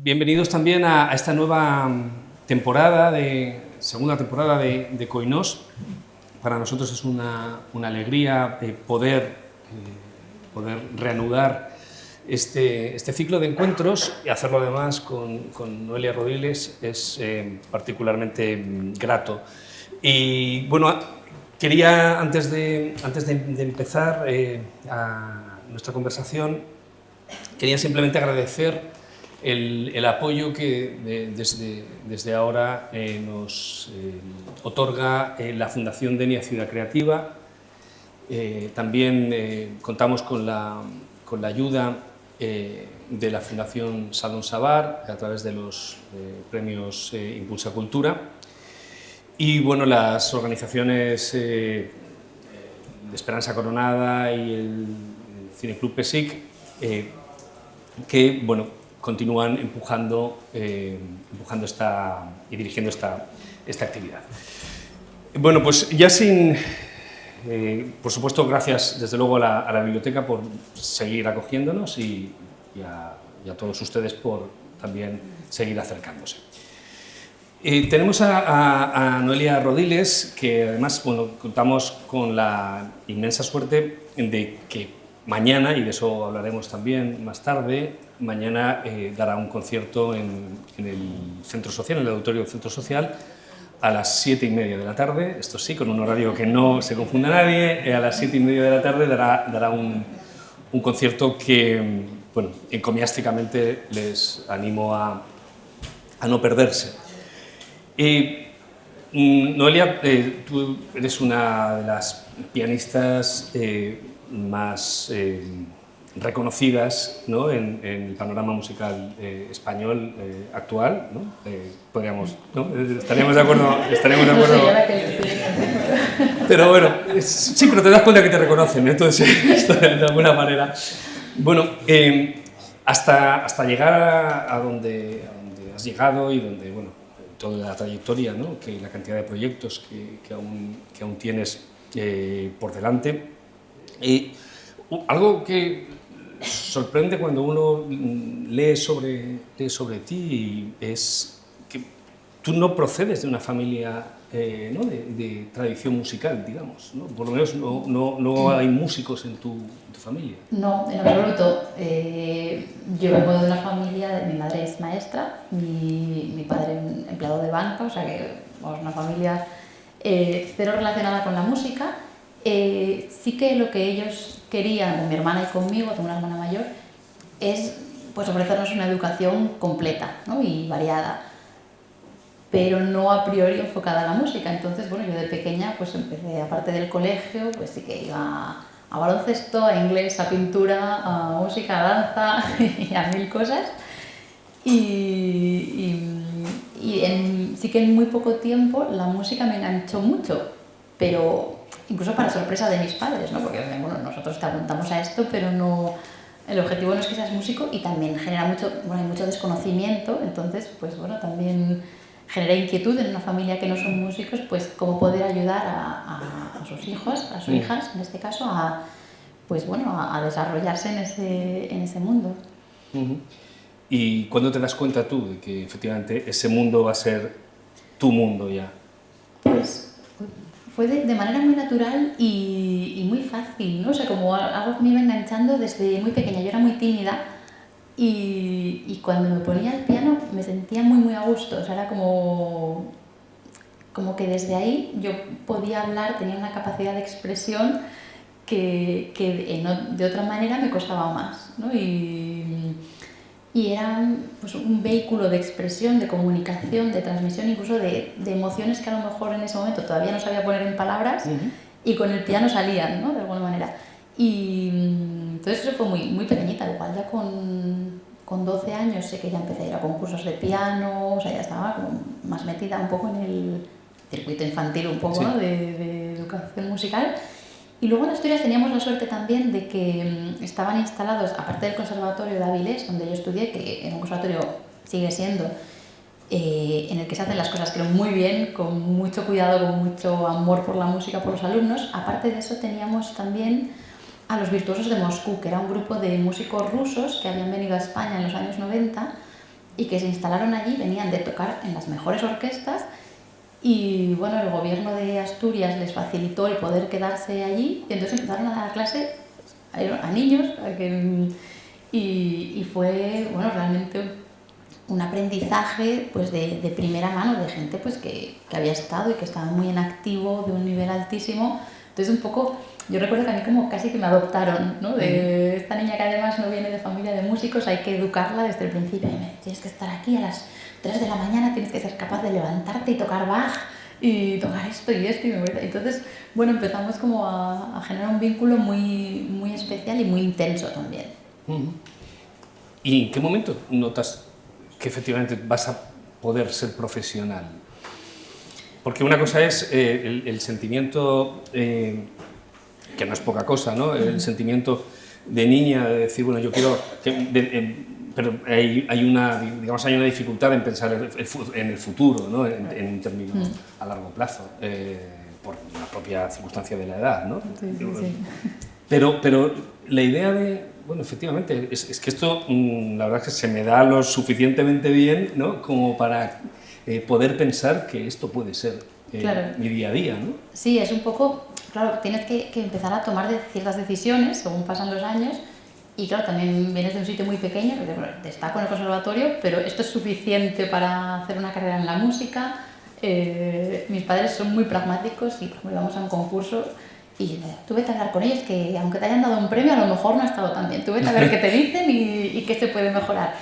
Bienvenidos también a esta nueva temporada, segunda temporada de Koinos. Para nosotros es una alegría poder reanudar este ciclo de encuentros y hacerlo además con Noelia Rodiles es particularmente grato. Y bueno, quería antes de empezar a nuestra conversación, quería simplemente agradecer el apoyo que desde ahora nos otorga la Fundación Denia Ciudad Creativa. También contamos con la ayuda de la Fundación Salón Sabar a través de los premios Impulsa Cultura y bueno, las organizaciones de Esperanza Coronada y el Cineclub PESIC que bueno, continúan empujando y dirigiendo esta actividad. Bueno, pues ya sin... por supuesto, gracias desde luego a la biblioteca por seguir acogiéndonos y a todos ustedes por también seguir acercándose. Tenemos a Noelia Rodiles, que además bueno, contamos con la inmensa suerte de que mañana, y de eso hablaremos también más tarde, mañana dará un concierto en el Centro Social, en el auditorio del Centro Social, a las 7:30 de la tarde, esto sí, con un horario que no se confunda a nadie, a las 7:30 de la tarde dará un concierto que, bueno, encomiásticamente les animo a no perderse. Noelia, tú eres una de las pianistas más reconocidas, ¿no? en el panorama musical español actual, ¿no? Podríamos, ¿no? Estaríamos de acuerdo. Pero bueno, sí, pero te das cuenta que te reconocen, entonces esto de alguna manera. Bueno, hasta llegar a donde has llegado y donde, bueno, toda la trayectoria, ¿no? Que la cantidad de proyectos que aún tienes por delante. Algo que sorprende cuando uno lee sobre ti es que tú no procedes de una familia ¿no? de tradición musical, digamos, ¿no? Por lo menos no hay músicos en tu familia. No, en absoluto. Yo vengo de una familia, mi madre es maestra, mi padre empleado de banca, o sea que vamos, una familia cero relacionada con la música. Sí que lo que ellos querían, con mi hermana y conmigo, tengo una hermana mayor, es pues, ofrecernos una educación completa, ¿no? Y variada, pero no a priori enfocada a la música. Entonces, bueno, yo de pequeña pues empecé, aparte del colegio, pues sí que iba a baloncesto, a inglés, a pintura, a música, a danza y a mil cosas. Sí que en muy poco tiempo la música me enganchó mucho, pero incluso para sorpresa de mis padres, ¿no? Porque bueno, nosotros te apuntamos a esto, pero no, el objetivo no es que seas músico y también genera hay mucho desconocimiento, entonces pues bueno, también genera inquietud en una familia que no son músicos, pues cómo poder ayudar a sus hijos, a sus hijas en este caso, pues bueno, a desarrollarse en ese mundo. ¿Y cuándo te das cuenta tú de que efectivamente ese mundo va a ser tu mundo ya? Pues fue de manera muy natural y muy fácil, ¿no? O sea, como algo que me iba enganchando desde muy pequeña. Yo era muy tímida y cuando me ponía al piano me sentía muy, muy a gusto. O sea, era como que desde ahí yo podía hablar, tenía una capacidad de expresión que de otra manera me costaba más, ¿no? Y era pues, un vehículo de expresión, de comunicación, de transmisión, incluso de emociones que a lo mejor en ese momento todavía no sabía poner en palabras y con el piano salían, ¿no? De alguna manera. Y entonces eso fue muy, muy pequeñita, igual ya con 12 años sé que ya empecé a ir a concursos de piano, o sea, ya estaba como más metida un poco en el circuito infantil un poco, ¿no? de educación musical. Y luego en Asturias teníamos la suerte también de que estaban instalados, aparte del Conservatorio de Avilés, donde yo estudié, que en un conservatorio sigue siendo, en el que se hacen las cosas creo muy bien, con mucho cuidado, con mucho amor por la música, por los alumnos. Aparte de eso teníamos también a los Virtuosos de Moscú, que era un grupo de músicos rusos que habían venido a España en los años 90 y que se instalaron allí, venían de tocar en las mejores orquestas y bueno, el gobierno de Asturias les facilitó el poder quedarse allí y entonces empezaron a dar clase a niños y fue bueno, realmente un aprendizaje pues de primera mano de gente pues que había estado y que estaba muy en activo de un nivel altísimo. Entonces un poco, yo recuerdo que a mí como casi que me adoptaron, ¿no? De esta niña que además no viene de familia de músicos, hay que educarla desde el principio. Y me tienes que estar aquí a las 3 de la mañana, tienes que ser capaz de levantarte y tocar Bach y tocar esto y esto. Entonces, bueno, empezamos como a generar un vínculo muy, muy especial y muy intenso también. ¿Y en qué momento notas que efectivamente vas a poder ser profesional? Porque una cosa es el sentimiento, que no es poca cosa, ¿no? El sentimiento de niña de decir, bueno, yo quiero... pero hay una dificultad en pensar en el futuro, ¿no? En un término a largo plazo, por la propia circunstancia de la edad, ¿no? Sí. Pero la idea de... Bueno, efectivamente, es que esto, la verdad es que se me da lo suficientemente bien, ¿no? Como para poder pensar que esto puede ser claro. mi día a día, ¿no? Sí, es un poco... Claro, tienes que empezar a tomar ciertas decisiones según pasan los años y claro, también vienes de un sitio muy pequeño, destaco en el conservatorio, pero esto es suficiente para hacer una carrera en la música. Mis padres son muy pragmáticos y pues, íbamos a un concurso y tú vete a hablar con ellos, que aunque te hayan dado un premio, a lo mejor no ha estado tan bien. Tú vete a ver qué te dicen y qué se puede mejorar.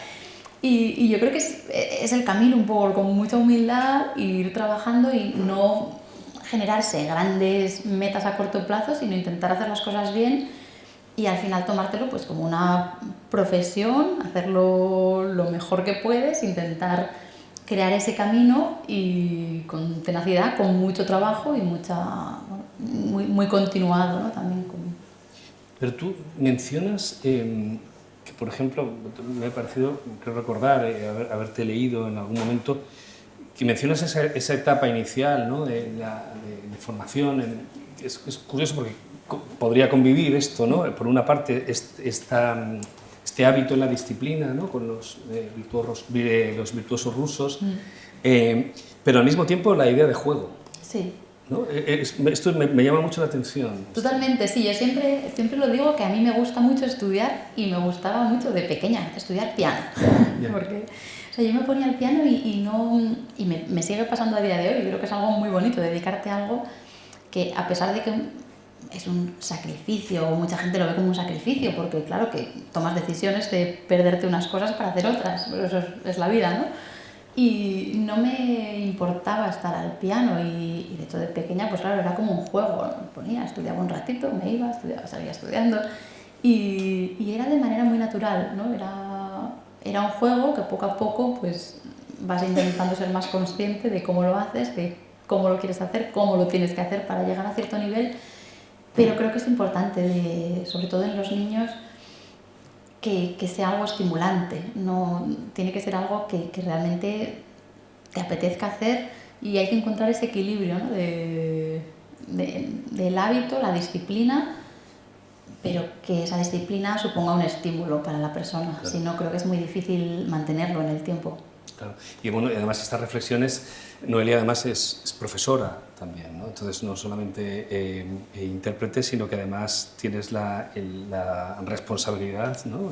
Y yo creo que es el camino un poco con mucha humildad, ir trabajando y no generarse grandes metas a corto plazo, sino intentar hacer las cosas bien y al final tomártelo pues como una profesión, hacerlo lo mejor que puedes, intentar crear ese camino y con tenacidad, con mucho trabajo y muy continuado, ¿no? También Pero tú mencionas que, por ejemplo, me ha parecido, creo recordar, haberte leído en algún momento, que mencionas esa etapa inicial, ¿no? de formación. Es curioso porque podría convivir esto, ¿no? Por una parte, este hábito en la disciplina, ¿no? Con los virtuosos rusos, pero al mismo tiempo la idea de juego. Sí. ¿No? Esto me llama mucho la atención. Totalmente, sí. Yo siempre lo digo que a mí me gusta mucho estudiar y me gustaba mucho de pequeña estudiar piano. Porque o sea, yo me ponía el piano y me sigue pasando a día de hoy. Yo creo que es algo muy bonito, dedicarte a algo que a pesar de que es un sacrificio, o mucha gente lo ve como un sacrificio, porque claro que tomas decisiones de perderte unas cosas para hacer otras, pero eso es la vida, ¿no? Y no me importaba estar al piano y de hecho de pequeña pues claro, era como un juego, me ponía, estudiaba un ratito, me iba, seguía estudiando y era de manera muy natural, ¿no? Era un juego que poco a poco pues vas intentando ser más consciente de cómo lo haces, de cómo lo quieres hacer, cómo lo tienes que hacer para llegar a cierto nivel, pero creo que es importante, sobre todo en los niños, que sea algo estimulante, no tiene que ser algo que realmente te apetezca hacer y hay que encontrar ese equilibrio, ¿no? del hábito, la disciplina, pero que esa disciplina suponga un estímulo para la persona, claro. Si no creo que es muy difícil mantenerlo en el tiempo. Claro. Y bueno, además estas reflexiones, Noelia además es profesora también, ¿no? Entonces no solamente intérprete, sino que además tienes la responsabilidad, ¿no?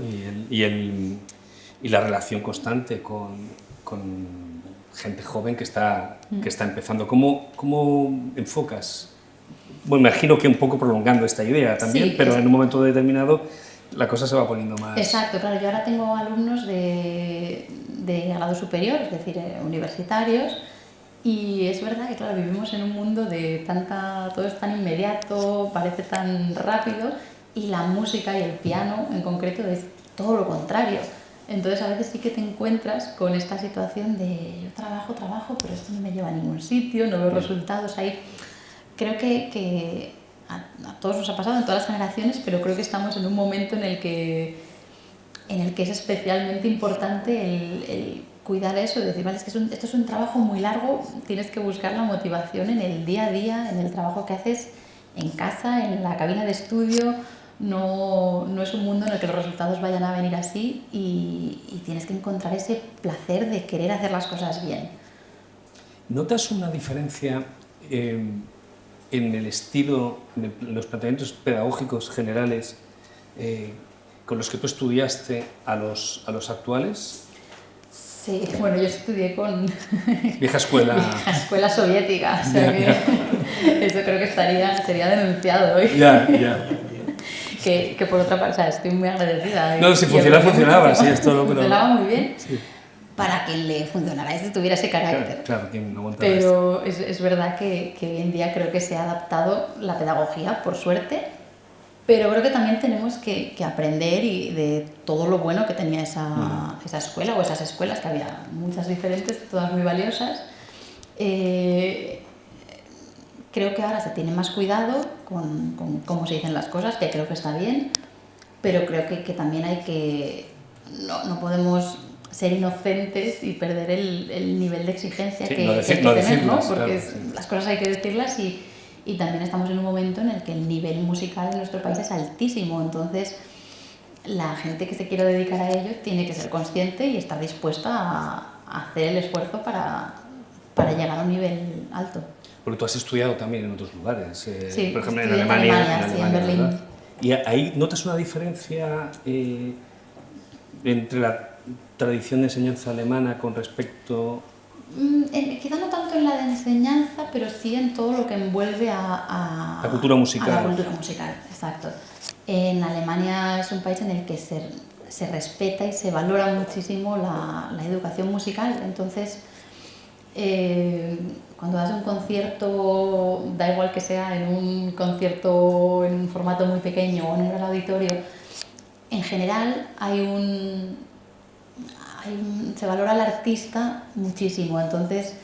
y la relación constante con gente joven que está empezando. ¿Cómo enfocas? Bueno, me imagino que un poco prolongando esta idea también, sí, pero en un momento determinado la cosa se va poniendo más... Exacto, claro. Yo ahora tengo alumnos de grado superior, es decir, universitarios, y es verdad que, claro, vivimos en un mundo de todo es tan inmediato, parece tan rápido, y la música y el piano en concreto es todo lo contrario. Entonces a veces sí que te encuentras con esta situación de yo trabajo, pero esto no me lleva a ningún sitio, no veo resultados ahí. Creo que a todos nos ha pasado, en todas las generaciones, pero creo que estamos en un momento en el que es especialmente importante el cuidar eso, de decir, vale, es que esto es un trabajo muy largo, tienes que buscar la motivación en el día a día, en el trabajo que haces en casa, en la cabina de estudio, no es un mundo en el que los resultados vayan a venir así y tienes que encontrar ese placer de querer hacer las cosas bien. ¿Notas una diferencia en el estilo, en los planteamientos pedagógicos generales con los que tú estudiaste a los actuales? Sí, bueno, yo estudié con... Vieja escuela. Vieja escuela soviética, o sea que eso creo que sería denunciado hoy. Ya. Que por otra parte, o sea, estoy muy agradecida. No, si funcionaba, sí, esto lo... Funcionaba muy bien. Sí. Para que le funcionara esto, tuviera ese carácter. Claro, quien aguanta. Pero es verdad que hoy en día creo que se ha adaptado la pedagogía, por suerte, pero creo que también tenemos que aprender de todo lo bueno que tenía esa escuela o esas escuelas, que había muchas diferentes, todas muy valiosas. Creo que ahora se tiene más cuidado con cómo se dicen las cosas, que creo que está bien, pero creo que también hay que... No podemos ser inocentes y perder el nivel de exigencia que hay que tener, ¿no? Porque claro, las cosas hay que decirlas y también estamos en un momento en el que el nivel musical en nuestro país es altísimo, entonces la gente que se quiera dedicar a ello tiene que ser consciente y estar dispuesta a hacer el esfuerzo para llegar a un nivel alto. Porque tú has estudiado también en otros lugares, sí, por ejemplo en Alemania, en Berlín. ¿verdad? ¿Y ahí notas una diferencia entre la tradición de enseñanza alemana con respecto...? Quizá no tanto en la de enseñanza, pero sí en todo lo que envuelve a la cultura musical. A la cultura musical, exacto. En Alemania es un país en el que se respeta y se valora muchísimo la educación musical, entonces cuando das un concierto, da igual que sea en un concierto en un formato muy pequeño o en un gran auditorio, en general se valora al artista muchísimo, entonces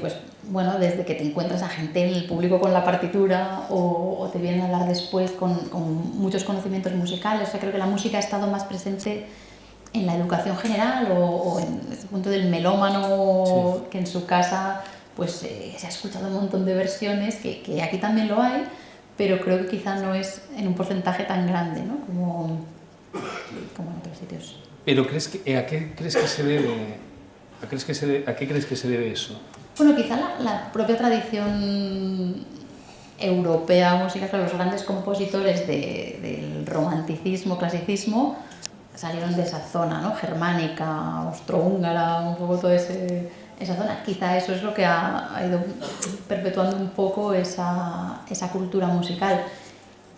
pues bueno, desde que te encuentras a gente en el público con la partitura o te vienen a hablar después con muchos conocimientos musicales, o sea, creo que la música ha estado más presente en la educación general o en este punto del melómano, sí, que en su casa pues se ha escuchado un montón de versiones, que aquí también lo hay, pero creo que quizá no es en un porcentaje tan grande, ¿no? como en otros sitios. ¿Pero a qué crees que se debe? ¿A qué crees que se debe eso? Bueno, quizá la propia tradición europea musical, claro, los grandes compositores del romanticismo, clasicismo, salieron de esa zona, ¿no? Germánica, austrohúngara, un poco toda esa zona. Quizá eso es lo que ha ido perpetuando un poco esa cultura musical.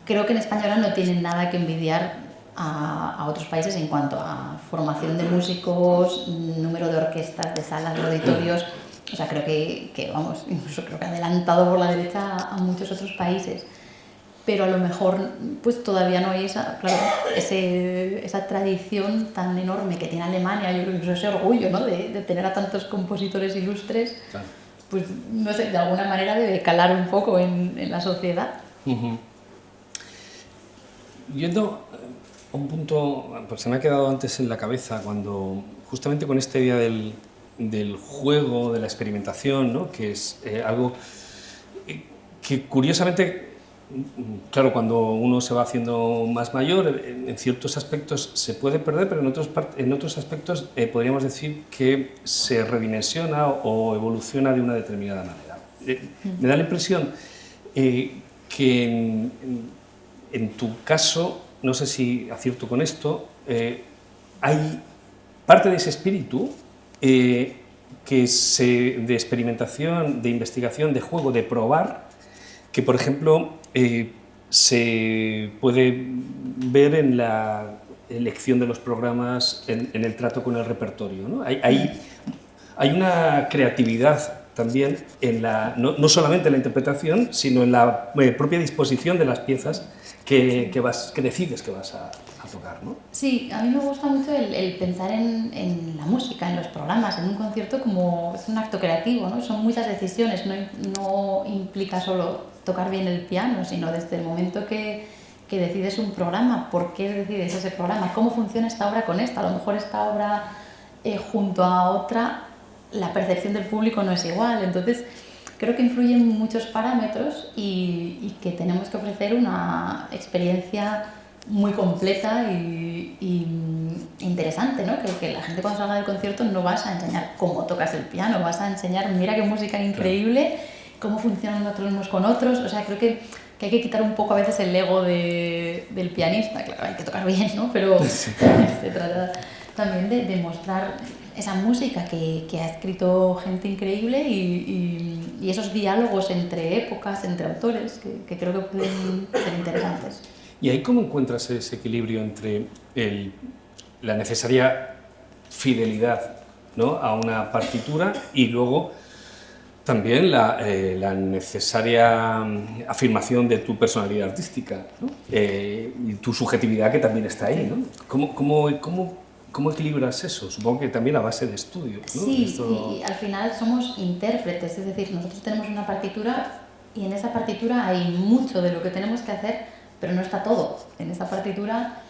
Creo que en España ahora no tienen nada que envidiar a otros países en cuanto a formación de músicos, número de orquestas, de salas, de auditorios. O sea, creo que vamos, incluso creo que ha adelantado por la derecha a muchos otros países. Pero a lo mejor pues todavía no hay esa tradición tan enorme que tiene Alemania. Yo creo que ese orgullo, ¿no? de tener a tantos compositores ilustres, claro, pues no sé, de alguna manera debe calar un poco en la sociedad. Uh-huh. Yendo a un punto, pues se me ha quedado antes en la cabeza, cuando justamente con esta idea del juego, de la experimentación, ¿no? Que es algo que curiosamente, claro, cuando uno se va haciendo más mayor, en ciertos aspectos se puede perder, pero en otros aspectos podríamos decir que se redimensiona o evoluciona de una determinada manera. Me da la impresión que en tu caso, no sé si acierto con esto, hay parte de ese espíritu de experimentación, de investigación, de juego, de probar, que por ejemplo se puede ver en la elección de los programas, en el trato con el repertorio, ¿no? Hay una creatividad también no solamente en la interpretación, sino en la propia disposición de las piezas que decides que vas a tocar, ¿no? Sí, a mí me gusta mucho el pensar en la música, en los programas, en un concierto como es un acto creativo, ¿no? Son muchas decisiones, no implica solo tocar bien el piano, sino desde el momento que decides un programa, por qué decides ese programa, cómo funciona esta obra con esta, a lo mejor esta obra junto a otra, la percepción del público no es igual, entonces creo que influyen muchos parámetros y que tenemos que ofrecer una experiencia muy completa y interesante, ¿no? Que la gente cuando salga del concierto no vas a enseñar cómo tocas el piano, vas a enseñar, mira qué música increíble, cómo funcionan los unos con otros, o sea, creo que hay que quitar un poco a veces el ego del pianista, claro, hay que tocar bien, ¿no? Pero sí. Se trata también de mostrar esa música que ha escrito gente increíble y esos diálogos entre épocas, entre autores, que creo que pueden ser interesantes. ¿Y ahí cómo encuentras ese equilibrio entre la necesaria fidelidad, ¿no?, a una partitura y luego también la necesaria afirmación de tu personalidad artística, ¿no? Y tu subjetividad, que también está ahí, ¿no? ¿Cómo equilibras eso? Supongo que también a base de estudio, ¿no? Sí, y al final somos intérpretes, es decir, nosotros tenemos una partitura y en esa partitura hay mucho de lo que tenemos que hacer, pero no está todo. En esa partitura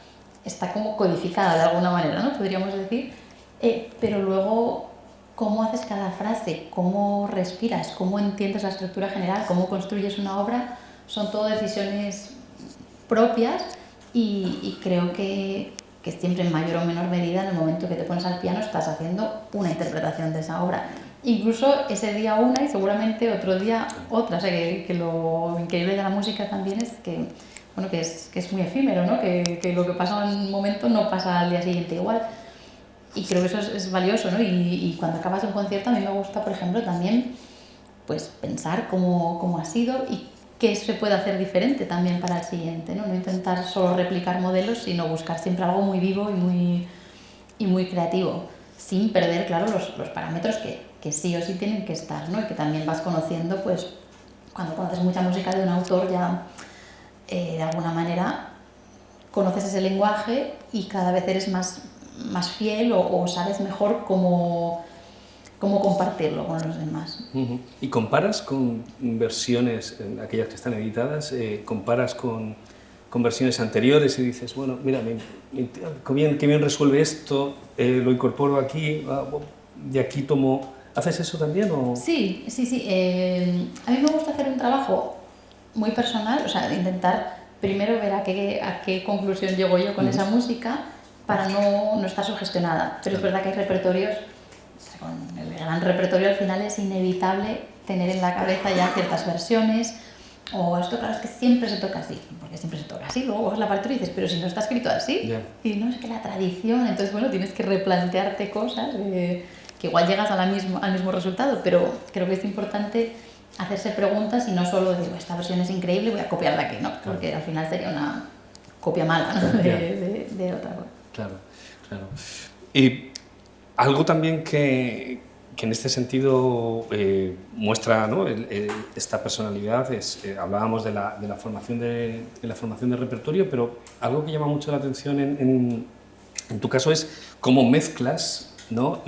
está como codificada de alguna manera, ¿no? Podríamos decir, pero luego cómo haces cada frase, cómo respiras, cómo entiendes la estructura general, cómo construyes una obra, son todo decisiones propias y creo que siempre en mayor o menor medida en el momento que te pones al piano estás haciendo una interpretación de esa obra. Incluso ese día una y seguramente otro día otra. O sea, que lo increíble de la música también es que, bueno, que es muy efímero, ¿no? Que lo que pasa en un momento no pasa al día siguiente igual. Y creo que eso es valioso, ¿no? Y cuando acabas un concierto a mí me gusta, por ejemplo, también pues pensar cómo ha sido y qué se puede hacer diferente también para el siguiente, ¿no? No intentar solo replicar modelos, sino buscar siempre algo muy vivo y muy creativo, sin perder, claro, los parámetros que sí o sí tienen que estar, ¿no? Y que también vas conociendo, pues, cuando conoces mucha música de un autor ya, de alguna manera, conoces ese lenguaje y cada vez eres más fiel o sabes mejor cómo compartirlo con los demás. Uh-huh. ¿Y comparas con versiones, aquellas que están editadas, comparas con versiones anteriores y dices, bueno, mira, qué bien resuelve esto, lo incorporo aquí, de aquí tomo... ¿Haces eso también? ¿O? Sí. A mí me gusta hacer un trabajo muy personal, o sea, intentar primero ver a qué conclusión llego yo con esa música para no estar sugestionada. Pero es verdad que hay repertorios, con el gran repertorio al final es inevitable tener en la cabeza ya ciertas versiones, o esto claro es que siempre se toca así, porque siempre se toca así, luego es la partitura y dices, pero si no está escrito así, Yeah. Y no, es que la tradición, entonces bueno, tienes que replantearte cosas, que igual llegas al mismo resultado, pero creo que es importante hacerse preguntas y no solo digo, esta versión es increíble, voy a copiarla aquí, ¿no? Porque al final sería una copia mala, ¿no? de otra cosa. Claro. Y algo también que en este sentido muestra, ¿no?, esta personalidad es, hablábamos de la formación de repertorio, pero algo que llama mucho la atención en tu caso es cómo mezclas, ¿no?,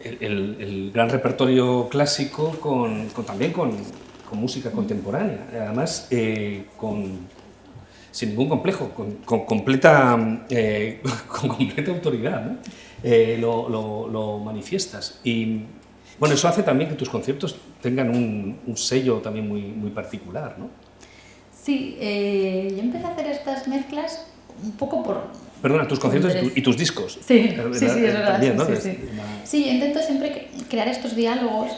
el gran repertorio clásico también con música contemporánea, además sin ningún complejo, con completa autoridad, ¿no? Lo manifiestas. Y bueno, eso hace también que tus conciertos tengan un sello también muy particular, ¿no? Sí, yo empecé a hacer estas mezclas un poco por... Perdona, tus conciertos y tus discos. Sí, es verdad. También, ¿no? Sí, yo intento siempre crear estos diálogos.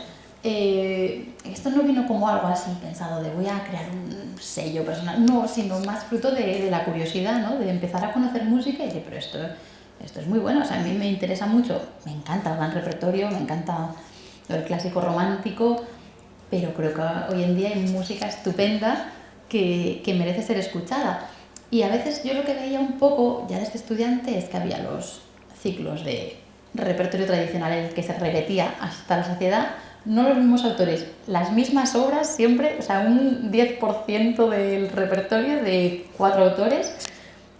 Esto no vino como algo así pensado de voy a crear un sello personal, no, sino más fruto de la curiosidad, ¿no? De empezar a conocer música y decir, pero esto es muy bueno, o sea, a mí me interesa mucho, me encanta el gran repertorio, me encanta el clásico romántico, pero creo que hoy en día hay música estupenda que merece ser escuchada. Y a veces yo lo que veía un poco ya desde estudiante es que había los ciclos de repertorio tradicional, el que se repetía hasta la saciedad, no los mismos autores, las mismas obras siempre, o sea, un 10% del repertorio de 4 autores,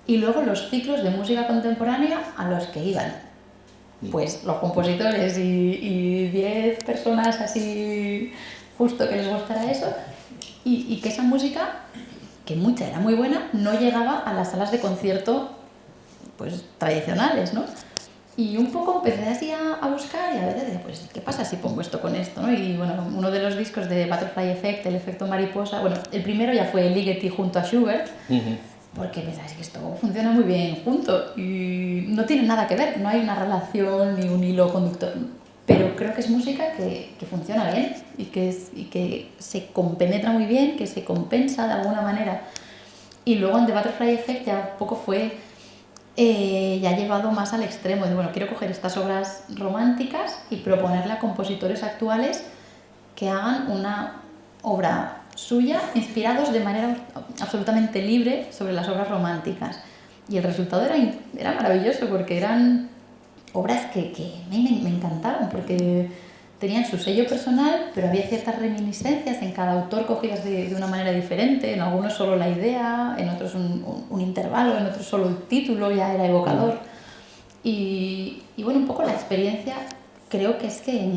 y luego los ciclos de música contemporánea a los que iban pues los compositores y 10 personas así justo que les gustara eso, y que esa música, que mucha era muy buena, no llegaba a las salas de concierto pues tradicionales, ¿no? Y un poco empecé así a buscar y a veces decía, pues, ¿qué pasa si pongo esto con esto, no? Y bueno, uno de los discos de Butterfly Effect, el efecto mariposa, bueno, el primero ya fue Ligeti junto a Schubert, porque pensaba, es que esto funciona muy bien junto y no tiene nada que ver, no hay una relación ni un hilo conductor, pero creo que es música que funciona bien y que se compenetra muy bien, que se compensa de alguna manera. Y luego en The Butterfly Effect ya un poco fue ya llevado más al extremo de, bueno, quiero coger estas obras románticas y proponerle a compositores actuales que hagan una obra suya, inspirados de manera absolutamente libre sobre las obras románticas. Y el resultado era maravilloso porque eran obras que a mí me encantaron porque tenían su sello personal, pero había ciertas reminiscencias en cada autor cogidas de una manera diferente, en algunos solo la idea, en otros un intervalo, en otros solo el título ya era evocador. Y bueno, un poco la experiencia creo que es que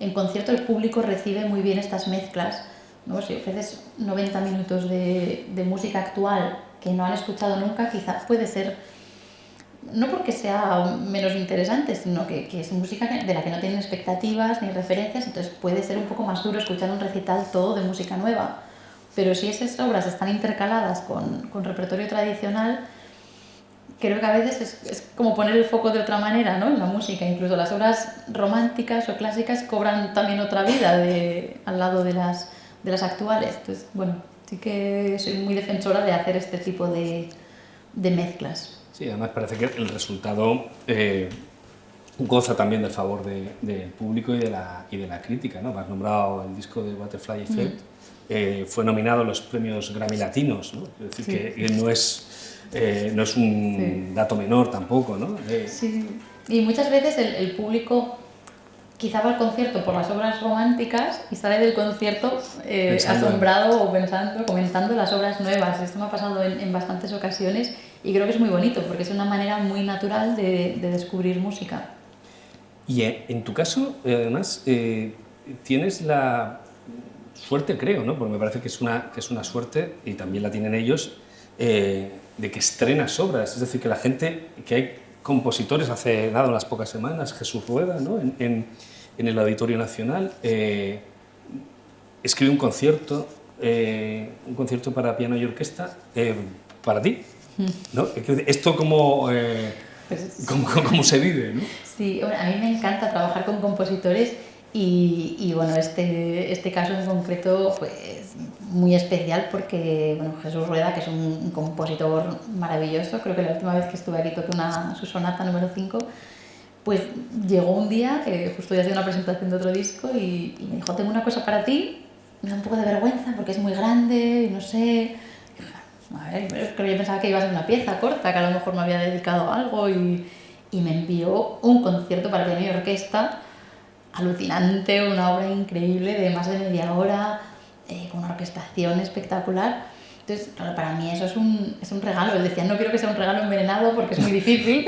en concierto el público recibe muy bien estas mezclas, ¿no? Si ofreces 90 minutos de música actual que no han escuchado nunca, quizás puede ser, no porque sea menos interesante, sino que es música de la que no tienen expectativas ni referencias, entonces puede ser un poco más duro escuchar un recital todo de música nueva. Pero si esas obras están intercaladas con repertorio tradicional, creo que a veces es como poner el foco de otra manera, ¿no? En la música. Incluso las obras románticas o clásicas cobran también otra vida al lado de las actuales. Entonces, bueno, sí que soy muy defensora de hacer este tipo de mezclas. Sí, además parece que el resultado goza también del favor del público y de la crítica, ¿no? Has nombrado el disco de Butterfly Effect, fue nominado a los premios Grammy Latinos, ¿no? Es decir, que no es un dato menor tampoco, ¿no? Sí, y muchas veces el público quizá va al concierto por las obras románticas y sale del concierto asombrado o pensando, comentando las obras nuevas. Esto me ha pasado en bastantes ocasiones y creo que es muy bonito porque es una manera muy natural de descubrir música. Y en tu caso, además, tienes la suerte, creo, ¿no? Porque me parece que es una suerte, y también la tienen ellos, de que estrenas obras. Es decir, que la gente, que hay compositores, hace nada, unas pocas semanas, Jesús Rueda, ¿no? en el Auditorio Nacional, escribe un concierto para piano y orquesta para ti, ¿no? Esto como... Pues, ¿Cómo se vive, ¿no? Sí, bueno, a mí me encanta trabajar con compositores y bueno, este caso en concreto pues muy especial porque bueno, Jesús Rueda, que es un compositor maravilloso, creo que la última vez que estuve aquí toqué su sonata número 5, pues llegó un día que justo ya hacía una presentación de otro disco y me dijo, tengo una cosa para ti, me da un poco de vergüenza porque es muy grande y no sé... A ver, creo que yo pensaba que iba a ser una pieza corta, que a lo mejor me había dedicado a algo y me envió un concierto para piano y orquesta alucinante, una obra increíble de más de media hora, con una orquestación espectacular. Entonces, claro, para mí eso es un regalo. Él decía, no quiero que sea un regalo envenenado porque es muy difícil,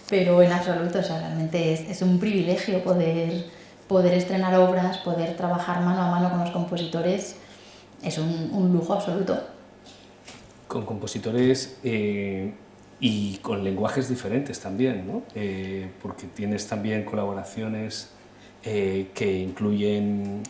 pero en absoluto, o sea, realmente es un privilegio poder estrenar obras, poder trabajar mano a mano con los compositores. Es un lujo absoluto. Con compositores y con lenguajes diferentes también, ¿no? Porque tienes también colaboraciones que incluyen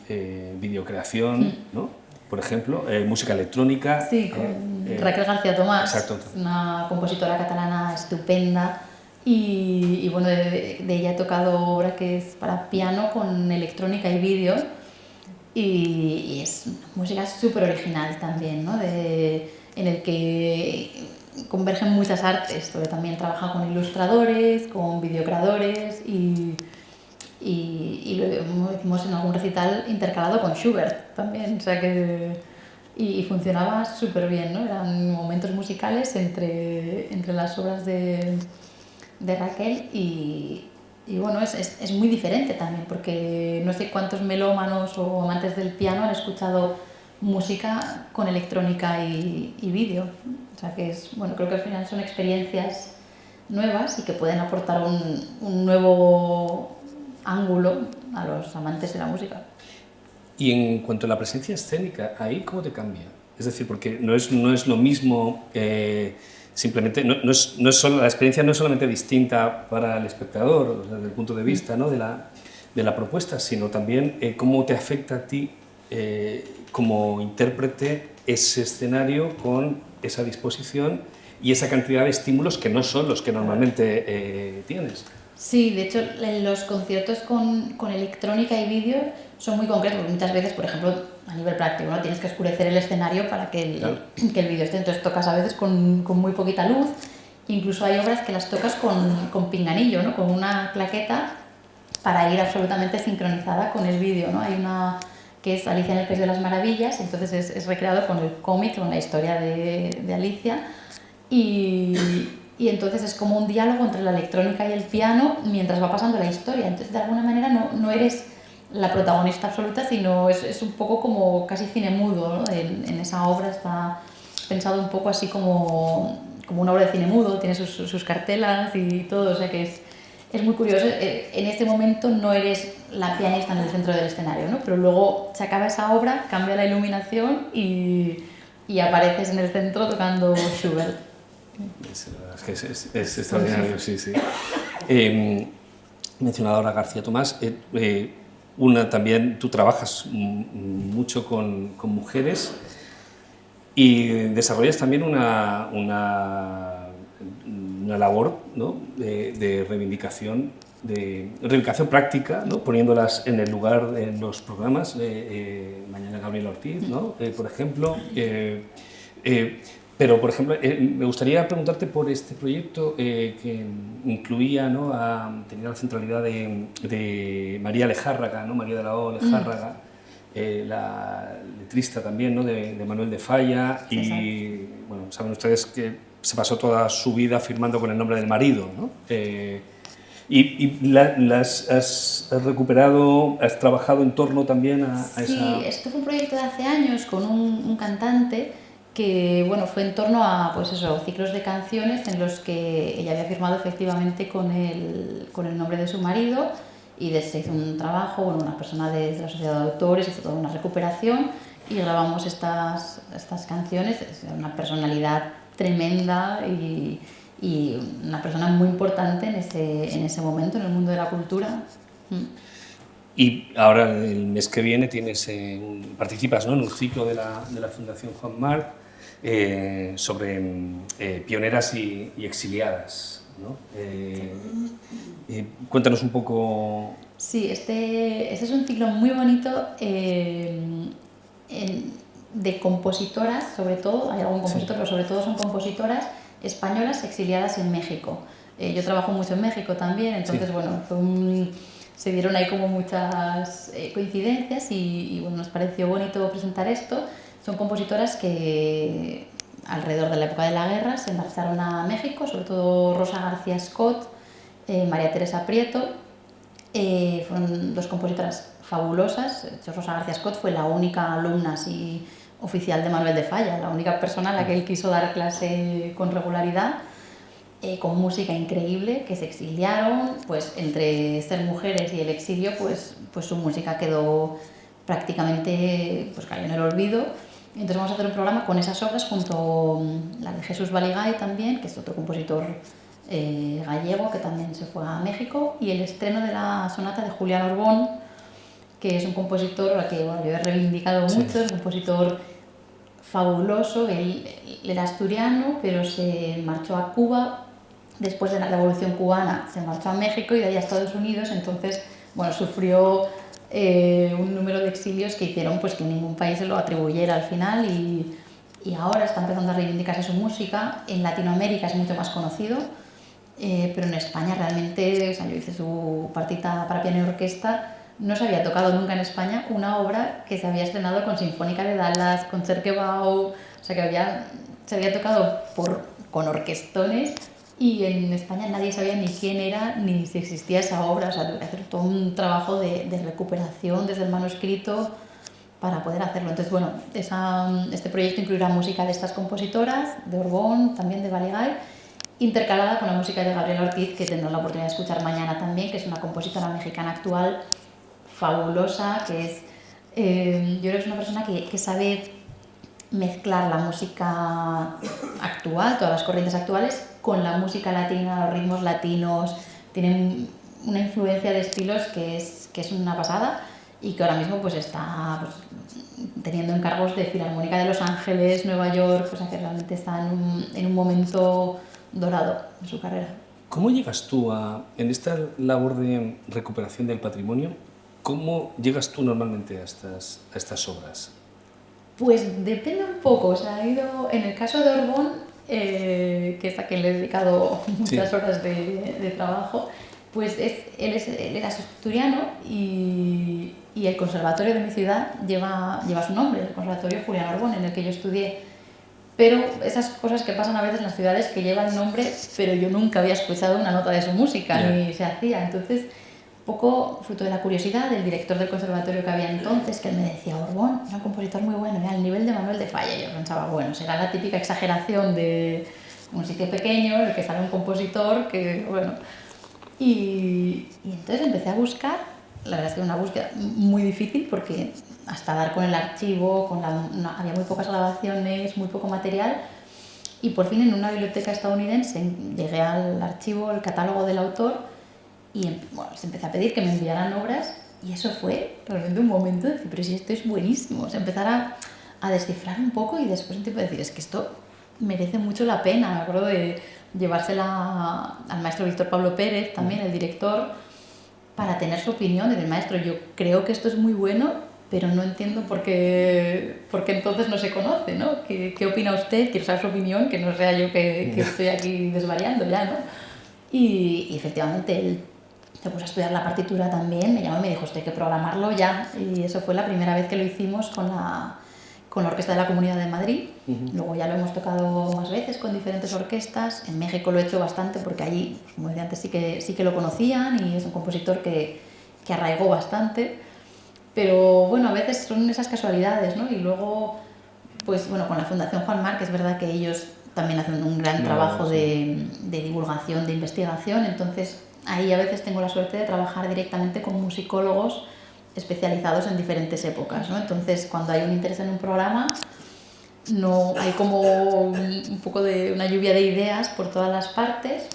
videocreación, ¿no? Por ejemplo, música electrónica. Sí, con Raquel García Tomás, exacto. una compositora catalana estupenda. Y bueno, de ella he tocado obra que es para piano con electrónica y vídeo. Y es música súper original también, ¿no? En el que convergen muchas artes, porque también trabaja con ilustradores, con videocreadores y lo hicimos en algún recital intercalado con Schubert también, o sea que... Y funcionaba súper bien, ¿no? Eran momentos musicales entre las obras de Raquel y bueno, es muy diferente también, porque no sé cuántos melómanos o amantes del piano han escuchado música con electrónica y vídeo. O sea que bueno, creo que al final son experiencias nuevas y que pueden aportar un nuevo ángulo a los amantes de la música. Y en cuanto a la presencia escénica, ¿ahí cómo te cambia? Es decir, porque no es lo mismo simplemente la experiencia no es solamente distinta para el espectador, o sea, desde el punto de vista, ¿no?, de la propuesta, sino también cómo te afecta a ti como intérprete ese escenario con esa disposición y esa cantidad de estímulos que no son los que normalmente tienes. Sí, de hecho, los conciertos con electrónica y vídeo son muy concretos, porque muchas veces, por ejemplo, a nivel práctico, ¿no?, tienes que oscurecer el escenario para que el vídeo esté, entonces tocas a veces con muy poquita luz, incluso hay obras que las tocas con pinganillo, ¿no?, con una claqueta para ir absolutamente sincronizada con el vídeo, ¿no? Hay una que es Alicia en el País de las Maravillas, entonces es recreado con el cómic, con la historia de Alicia, y entonces es como un diálogo entre la electrónica y el piano mientras va pasando la historia. Entonces, de alguna manera, no eres la protagonista absoluta, sino es un poco como casi cine mudo, ¿no? En esa obra está pensado un poco así como una obra de cine mudo, tiene sus cartelas y todo, o sea que es muy curioso. En este momento no eres la pianista en el centro del escenario, ¿no? Pero luego se acaba esa obra, cambia la iluminación y apareces en el centro tocando Schubert. Es extraordinario, sí. Mencionado ahora García Tomás, también tú trabajas mucho con mujeres y desarrollas también una labor, ¿no?, de reivindicación práctica, ¿no?, poniéndolas en el lugar en los programas, Mañana Gabriela Ortiz, ¿no?, por ejemplo. Pero, por ejemplo, me gustaría preguntarte por este proyecto que incluía, ¿no?, tenía la centralidad de María Lejárraga, ¿no?, María de la O. Lejárraga, la letrista también, ¿no?, de Manuel de Falla, y bueno, saben ustedes que se pasó toda su vida firmando con el nombre del marido, ¿no? ¿Has recuperado, has trabajado en torno también a esa...? Sí, esto fue un proyecto de hace años con un cantante que, bueno, fue en torno a, pues eso, ciclos de canciones en los que ella había firmado efectivamente con el nombre de su marido, y se hizo un trabajo, bueno, una persona de la sociedad de autores hizo toda una recuperación y grabamos estas canciones. Es una personalidad tremenda y una persona muy importante en ese momento en el mundo de la cultura. Y ahora, el mes que viene, participas, ¿no?, en un ciclo de la Fundación Juan March sobre pioneras y exiliadas, ¿no? Cuéntanos un poco... Sí, este es un ciclo muy bonito de compositoras, sobre todo, hay algún compositor, pero sobre todo son compositoras españolas exiliadas en México. Yo trabajo mucho en México también, entonces, bueno, se dieron ahí como muchas coincidencias y bueno, nos pareció bonito presentar esto. Son compositoras que alrededor de la época de la guerra se marcharon a México, sobre todo Rosa García Scott, María Teresa Prieto. Fueron dos compositoras fabulosas. De hecho, Rosa García Scott fue la única alumna así oficial de Manuel de Falla, la única persona a la que él quiso dar clase con regularidad, con música increíble, que se exiliaron, pues entre ser mujeres y el exilio, pues su música quedó prácticamente, pues cayó en el olvido. Entonces vamos a hacer un programa con esas obras junto a la de Jesús Baligay también, que es otro compositor gallego que también se fue a México, y el estreno de la sonata de Julián Orbón, que es un compositor al que, bueno, yo he reivindicado mucho, es un compositor fabuloso. Él era asturiano, pero se marchó a Cuba después de la Revolución Cubana, se marchó a México y de ahí a Estados Unidos. Entonces, bueno, sufrió un número de exilios que hicieron pues que ningún país se lo atribuyera al final, y ahora está empezando a reivindicarse su música. En Latinoamérica es mucho más conocido, pero en España realmente, o sea, yo hice su partita para piano y orquesta. No se había tocado nunca en España una obra que se había estrenado con Sinfónica de Dallas, con Cerquebau, o sea que se había tocado con orquestones, y en España nadie sabía ni quién era ni si existía esa obra. O sea, tuve que hacer todo un trabajo de recuperación desde el manuscrito para poder hacerlo. Entonces, bueno, este proyecto incluirá música de estas compositoras, de Orbón, también de Baligay, intercalada con la música de Gabriela Ortiz, que tendrán la oportunidad de escuchar mañana también, que es una compositora mexicana actual fabulosa, que es, yo creo que es una persona que sabe mezclar la música actual, todas las corrientes actuales, con la música latina, los ritmos latinos. Tienen una influencia de estilos que es una pasada y que ahora mismo pues está pues, teniendo encargos de Filarmónica de Los Ángeles, Nueva York, o sea que realmente está en un momento dorado en su carrera. ¿Cómo llegas tú en esta labor de recuperación del patrimonio, cómo llegas tú normalmente a estas obras? Pues depende un poco, o sea, ha ido, en el caso de Orbón, que es a quien le he dedicado muchas horas de trabajo, pues él era asturiano y el conservatorio de mi ciudad lleva su nombre, el Conservatorio Julián Orbón, en el que yo estudié. Pero esas cosas que pasan a veces en las ciudades que llevan nombre, pero yo nunca había escuchado una nota de su música, ni se hacía. Entonces, poco fruto de la curiosidad del director del conservatorio que había entonces, que él me decía, Orbón era un compositor muy bueno, al nivel de Manuel de Falla. Y yo pensaba, bueno, será la típica exageración de un sitio pequeño en el que sale un compositor que, bueno... Y entonces empecé a buscar, la verdad es que una búsqueda muy difícil porque hasta dar con el archivo, había muy pocas grabaciones, muy poco material, y por fin en una biblioteca estadounidense llegué al archivo, el catálogo del autor, y bueno, les empecé a pedir que me enviaran obras, y eso fue realmente un momento de decir, pero si esto es buenísimo, o sea, empezar a descifrar un poco y después un tipo de decir, es que esto merece mucho la pena. Me acuerdo de llevársela al maestro Víctor Pablo Pérez, también el director, para tener su opinión del maestro. Yo creo que esto es muy bueno, pero no entiendo por qué entonces no se conoce, ¿no? ¿Qué opina usted? Quiero saber su opinión, que no sea yo que estoy aquí desvariando ya, ¿no? Y efectivamente él se puso a estudiar la partitura también, me llamó y me dijo, esto hay que programarlo ya. Y eso fue la primera vez que lo hicimos con la Orquesta de la Comunidad de Madrid. Luego ya lo hemos tocado más veces con diferentes orquestas. En México lo he hecho bastante porque allí, como decía antes, sí que lo conocían y es un compositor que arraigó bastante. Pero bueno, a veces son esas casualidades, ¿no? Y luego, pues bueno, con la Fundación Juan Marc, es verdad que ellos también hacen un gran trabajo de divulgación, de investigación. Entonces ahí a veces tengo la suerte de trabajar directamente con musicólogos especializados en diferentes épocas, ¿no? Entonces, cuando hay un interés en un programa, no hay como un poco de una lluvia de ideas por todas las partes.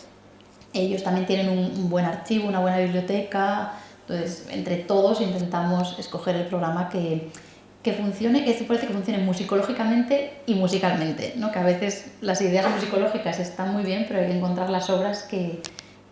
Ellos también tienen un buen archivo, una buena biblioteca. Entonces, entre todos intentamos escoger el programa que funcione, que se parece que funcione musicológicamente y musicalmente, ¿no? Que a veces las ideas musicológicas están muy bien, pero hay que encontrar las obras que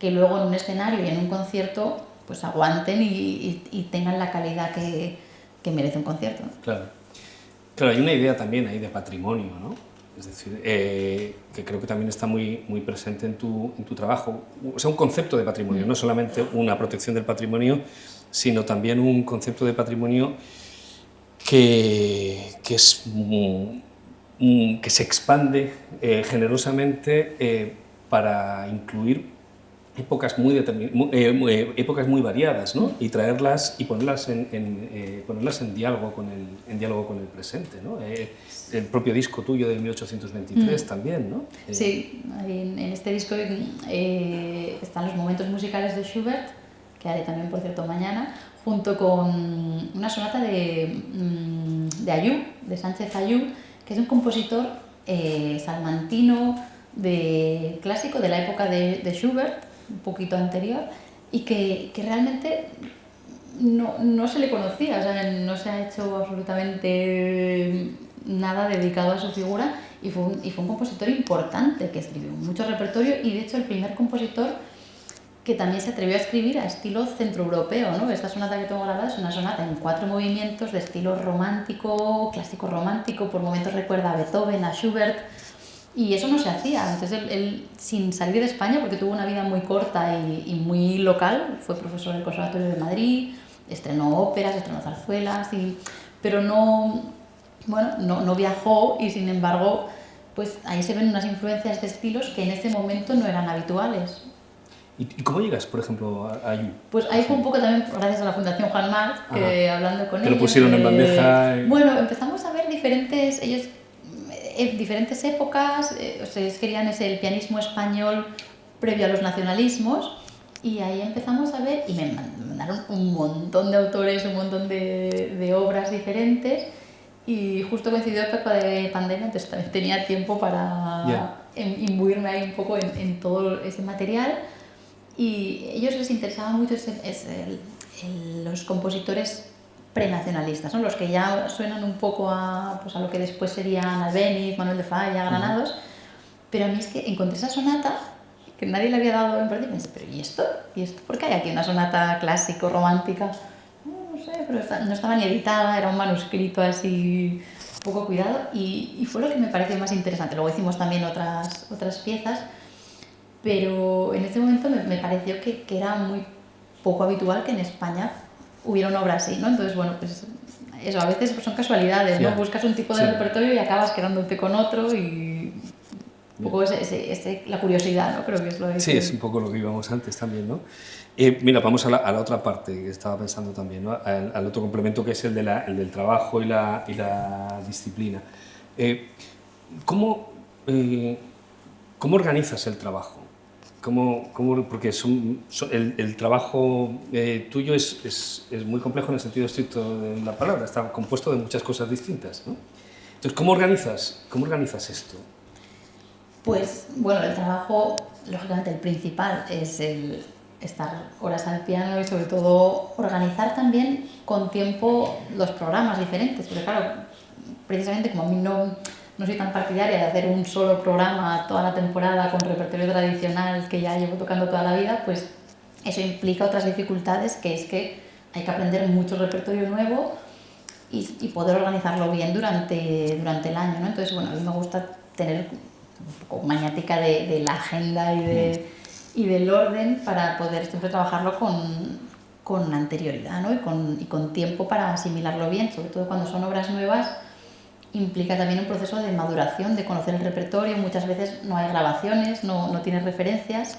luego en un escenario y en un concierto pues aguanten y tengan la calidad que merece un concierto, ¿no? Claro, hay una idea también ahí de patrimonio, ¿no? Es decir, que creo que también está muy, muy presente en tu trabajo. O sea, un concepto de patrimonio, no solamente una protección del patrimonio, sino también un concepto de patrimonio que se expande generosamente para incluir épocas muy variadas, ¿no? Y traerlas y ponerlas en diálogo con el presente, ¿no? El propio disco tuyo de 1823 también, ¿no? Sí, en este disco están los momentos musicales de Schubert, que haré también, por cierto, mañana, junto con una sonata de Ayub, de Sánchez Ayub, que es un compositor salmantino clásico de la época de Schubert, un poquito anterior, y que realmente no se le conocía, o sea, no se ha hecho absolutamente nada dedicado a su figura, y fue un compositor importante que escribió mucho repertorio, y de hecho el primer compositor que también se atrevió a escribir a estilo centroeuropeo, ¿no? Esta sonata que tengo grabada es una sonata en 4 movimientos de estilo romántico, clásico romántico, por momentos recuerda a Beethoven, a Schubert, y eso no se hacía. Entonces él sin salir de España, porque tuvo una vida muy corta y muy local, fue profesor del Conservatorio de Madrid, estrenó óperas, estrenó zarzuelas, pero no viajó, y sin embargo pues ahí se ven unas influencias de estilos que en ese momento no eran habituales. ¿Y cómo llegas, por ejemplo, a Ayub? Pues ahí fue un poco también gracias a la Fundación Juan Marc, que hablando con ellos... Te lo pusieron en bandeja... Bueno, empezamos a ver diferentes épocas, ellos querían el pianismo español previo a los nacionalismos, y ahí empezamos a ver, y me mandaron un montón de autores, un montón de obras diferentes, y justo coincidió época de pandemia, entonces también tenía tiempo para imbuirme ahí un poco en todo ese material. Y a ellos les interesaba mucho los compositores prenacionalistas, ¿no? Los que ya suenan un poco pues a lo que después serían Albéniz, Manuel de Falla, Granados. Pero a mí es que encontré esa sonata que nadie le había dado en y pensé, pero ¿y esto? ¿Y esto? ¿Por qué hay aquí una sonata clásico, romántica? No sé, pero no estaba ni editada, era un manuscrito así poco cuidado y fue lo que me pareció más interesante. Luego hicimos también otras piezas, pero en ese momento me pareció que era muy poco habitual que en España hubiera una obra así, ¿no? Entonces, bueno, pues eso, a veces son casualidades, ¿no? Buscas un tipo de repertorio y acabas quedándote con otro y un poco la curiosidad, ¿no? Creo que es lo de Sí, es un poco lo que íbamos antes también, ¿no? Mira, vamos a la otra parte que estaba pensando también, ¿no? Al otro complemento que es el del trabajo y la disciplina. ¿Cómo organizas el trabajo? Porque el trabajo tuyo es muy complejo en el sentido estricto de la palabra, está compuesto de muchas cosas distintas, ¿no? Entonces, ¿cómo organizas esto? Pues, bueno, el trabajo, lógicamente, el principal es el estar horas al piano y, sobre todo, organizar también con tiempo los programas diferentes. Porque, claro, precisamente como a mí no soy tan partidaria de hacer un solo programa toda la temporada con repertorio tradicional que ya llevo tocando toda la vida, pues eso implica otras dificultades, que es que hay que aprender mucho repertorio nuevo y poder organizarlo bien durante el año, ¿no? Entonces, bueno, a mí me gusta tener un poco maniática de la agenda y del orden para poder siempre trabajarlo con anterioridad, ¿no? y con tiempo para asimilarlo bien, sobre todo cuando son obras nuevas. Implica también un proceso de maduración, de conocer el repertorio. Muchas veces no hay grabaciones, no tienes referencias.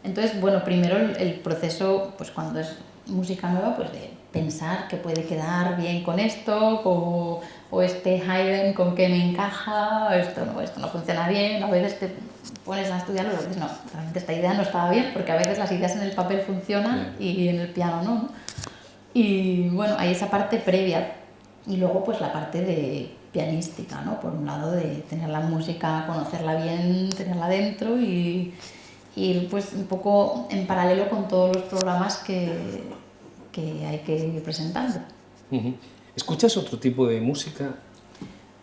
Entonces, bueno, primero el proceso, pues cuando es música nueva, pues de pensar que puede quedar bien con esto, o este Haydn con qué me encaja, esto no funciona bien. A veces te pones a estudiarlo y dices, no, realmente esta idea no estaba bien, porque a veces las ideas en el papel funcionan y en el piano no. Y bueno, hay esa parte previa. Y luego pues la parte de pianística, ¿no? Por un lado de tener la música, conocerla bien, tenerla dentro y ir pues un poco en paralelo con todos los programas que hay que ir presentando. ¿Escuchas otro tipo de música?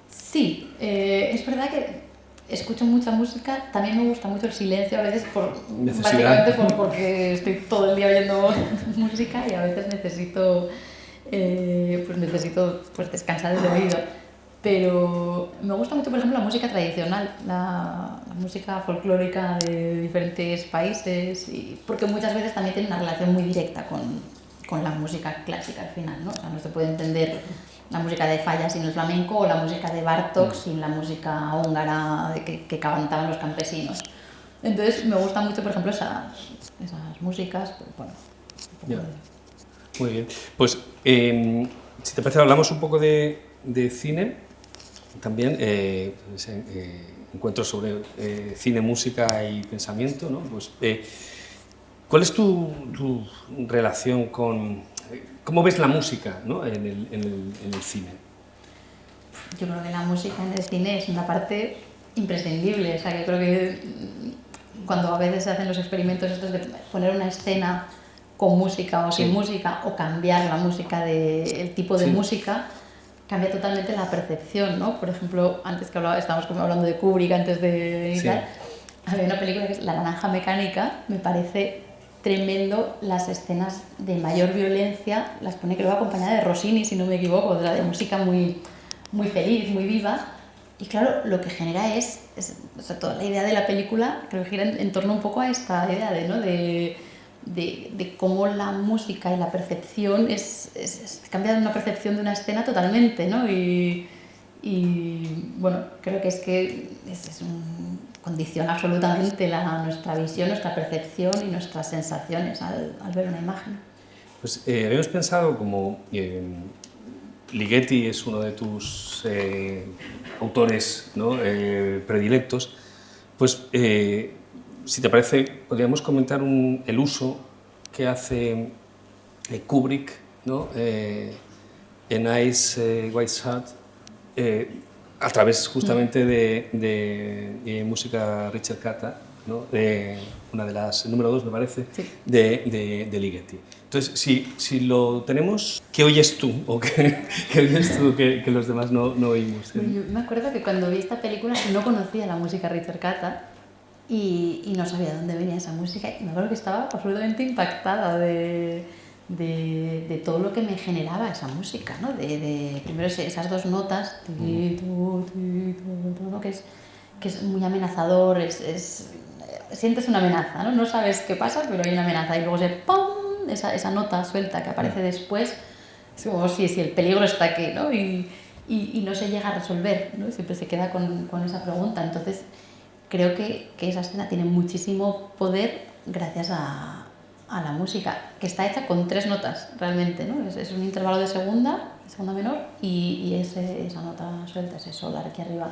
Sí, es verdad que escucho mucha música, también me gusta mucho el silencio a veces, básicamente porque estoy todo el día oyendo música y a veces necesito descansar el oído. Pero me gusta mucho, por ejemplo, la música tradicional, la música folclórica de diferentes países, porque muchas veces también tiene una relación muy directa con la música clásica al final, ¿no? O sea, no se puede entender la música de Falla sin el flamenco o la música de Bartók sin la música húngara que cantaban los campesinos. Entonces me gusta mucho, por ejemplo, esas músicas. Bueno, Muy bien. Pues, si te parece, hablamos un poco de cine. También encuentros sobre cine, música y pensamiento, ¿no? Pues, ¿cuál es tu relación con... ¿Cómo ves la música, ¿no? en el cine? Yo creo que la música en el cine es una parte imprescindible. O sea, yo creo que cuando a veces se hacen los experimentos estos de poner una escena con música o sin música, o cambiar la música, el tipo de música, cambia totalmente la percepción, ¿no? Por ejemplo, antes que estábamos como hablando de Kubrick antes de iniciar, había una película que es La naranja mecánica. Me parece tremendo las escenas de mayor violencia, las pone, creo, acompañada de Rossini, si no me equivoco, de música muy, muy feliz, muy viva. Y claro, lo que genera es o sea, toda la idea de la película, creo que gira en torno un poco a esta idea de cómo la música y la percepción cambia una percepción de una escena totalmente, ¿no? Y bueno, creo que condiciona absolutamente nuestra visión, nuestra percepción y nuestras sensaciones al ver una imagen. Pues habíamos pensado, como Ligeti es uno de tus autores, ¿no? Predilectos, pues si te parece, podríamos comentar el uso que hace Kubrick, ¿no? En Eyes Wide Shut, a través justamente de música Richard Cata, ¿no? De una de las, número 2 me parece, sí. de Ligeti. Entonces, si lo tenemos, ¿qué oyes tú? ¿O qué oyes tú que los demás no oímos? Yo me acuerdo que cuando vi esta película no conocía la música Richard Cata y no sabía de dónde venía esa música y me acuerdo que estaba absolutamente impactada de todo lo que me generaba esa música, ¿no? Primero esas dos notas, ¿no? que es muy amenazador, sientes una amenaza, ¿no? No sabes qué pasa, pero hay una amenaza y luego ¡pum! Esa nota suelta que aparece después, es como si el peligro está aquí, ¿no? Y no se llega a resolver, ¿no? Siempre se queda con esa pregunta. Entonces, creo que esa escena tiene muchísimo poder gracias a la música, que está hecha con 3 notas, realmente, ¿no? Es un intervalo de segunda menor, y esa nota suelta, ese sol aquí arriba.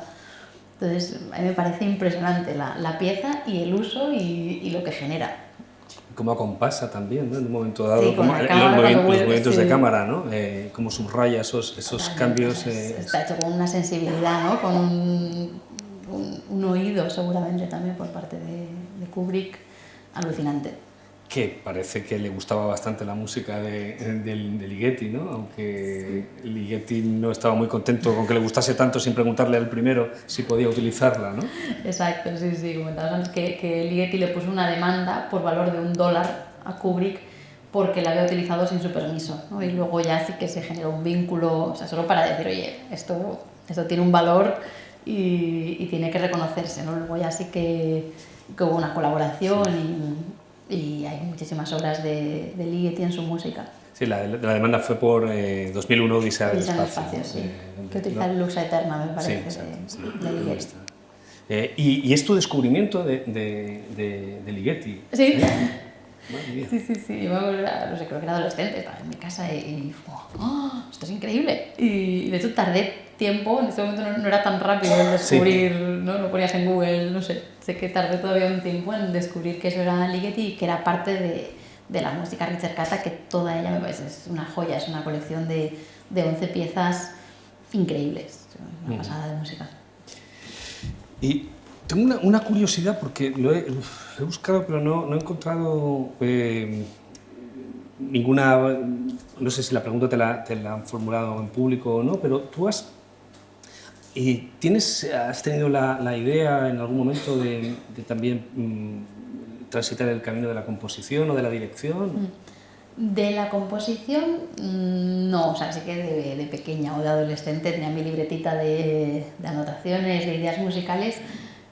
Entonces, a mí me parece impresionante la pieza y el uso y lo que genera. Como acompasa también, ¿no? En un momento dado, sí, como cámara, los movimientos sí. de cámara, ¿no? Como subraya esos cambios. Está hecho con una sensibilidad, ¿no? Con un oído seguramente también por parte de Kubrick alucinante. Que parece que le gustaba bastante la música de Ligeti, ¿no? Aunque sí. Ligeti no estaba muy contento con que le gustase tanto sin preguntarle al primero si podía utilizarla, ¿no? Exacto, sí, comentabas antes que Ligeti le puso una demanda por valor de $1 a Kubrick porque la había utilizado sin su permiso, ¿no? Y luego ya sí que se generó un vínculo, o sea, solo para decir, oye, esto tiene un valor y tiene que reconocerse, ¿no? Luego ya sí que hubo una colaboración sí. Y hay muchísimas obras de Ligeti en su música. Sí, la demanda fue por 2001 Odisea del Espacio. Sí. Que utiliza el Lux Aeterna, me parece, sí, de Ligeti. ¿Y es tu descubrimiento de Ligeti? Sí. Sí. Yo no sé, creo que era adolescente, estaba en mi casa y ¡oh, esto es increíble! Y de hecho tardé tiempo, en ese momento no era tan rápido el descubrir, sí. ¿no? Lo ponías en Google, no sé que tardé todavía un tiempo en descubrir que eso era Ligeti y que era parte de la música Richard Cata, que toda ella me parece es una joya, es una colección de 11 piezas increíbles, una pasada de música. Y tengo una curiosidad porque lo he buscado pero no he encontrado ninguna, no sé si la pregunta te la han formulado en público o no, pero tú has tenido la idea en algún momento de también transitar el camino de la composición o de la dirección. De la composición, no, o sea, sí que de pequeña o de adolescente tenía mi libretita de anotaciones, de ideas musicales,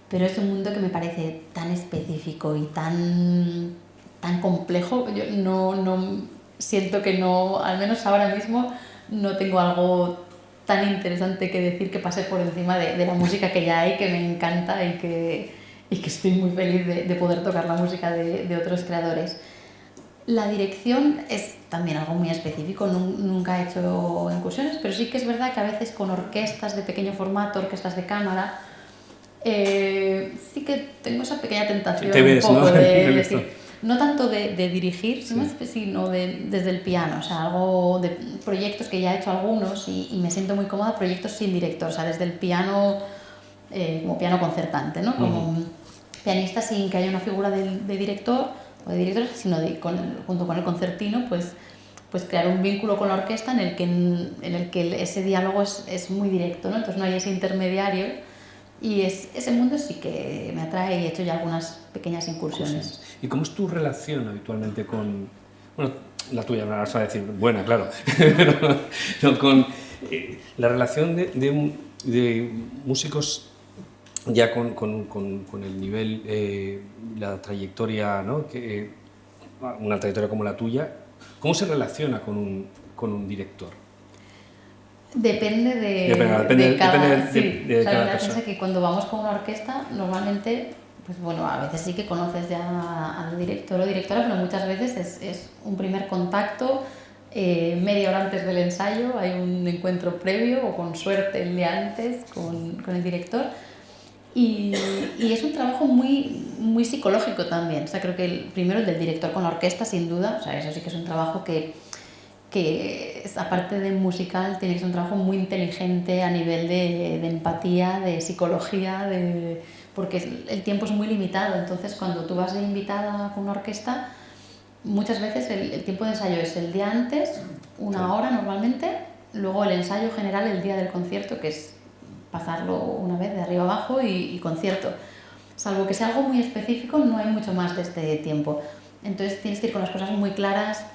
pero es un mundo que me parece tan específico y tan complejo. Yo no siento que no, al menos ahora mismo, no tengo algo tan interesante que decir que pase por encima de la música que ya hay, que me encanta y que estoy muy feliz de poder tocar la música de otros creadores. La dirección es también algo muy específico, nunca he hecho incursiones, pero sí que es verdad que a veces con orquestas de pequeño formato, orquestas de cámara, sí que tengo esa pequeña tentación ves, un poco, ¿no? de decir, no tanto de dirigir, sino desde el piano, o sea, algo de proyectos que ya he hecho algunos y me siento muy cómoda, proyectos sin director, o sea, desde el piano, como piano concertante, ¿no? Como pianista sin que haya una figura de director o de director, sino junto con el concertino, pues crear un vínculo con la orquesta en el que ese diálogo es muy directo, ¿no? Entonces no hay ese intermediario. Y ese mundo sí que me atrae y he hecho ya algunas pequeñas incursiones. ¿Y cómo es tu relación habitualmente con, bueno, la tuya, me vas a decir, buena, claro, pero con la relación de músicos ya con el nivel, la trayectoria, ¿no? Una trayectoria como la tuya, ¿cómo se relaciona con un director? Depende de cada persona. Que cuando vamos con una orquesta, normalmente, pues bueno, a veces sí que conoces ya al director o directora, pero muchas veces es un primer contacto, media hora antes del ensayo hay un encuentro previo o con suerte el día antes con el director y es un trabajo muy psicológico también. O sea, creo que primero el del director con la orquesta, sin duda, o sea, eso sí que es un trabajo que que aparte de musical tiene que ser un trabajo muy inteligente a nivel de empatía, de psicología, porque el tiempo es muy limitado. Entonces cuando tú vas de invitada con una orquesta, muchas veces el tiempo de ensayo es el día antes, una hora normalmente, luego el ensayo general el día del concierto, que es pasarlo una vez de arriba abajo y concierto. Salvo que sea algo muy específico, no hay mucho más de este tiempo. Entonces tienes que ir con las cosas muy claras,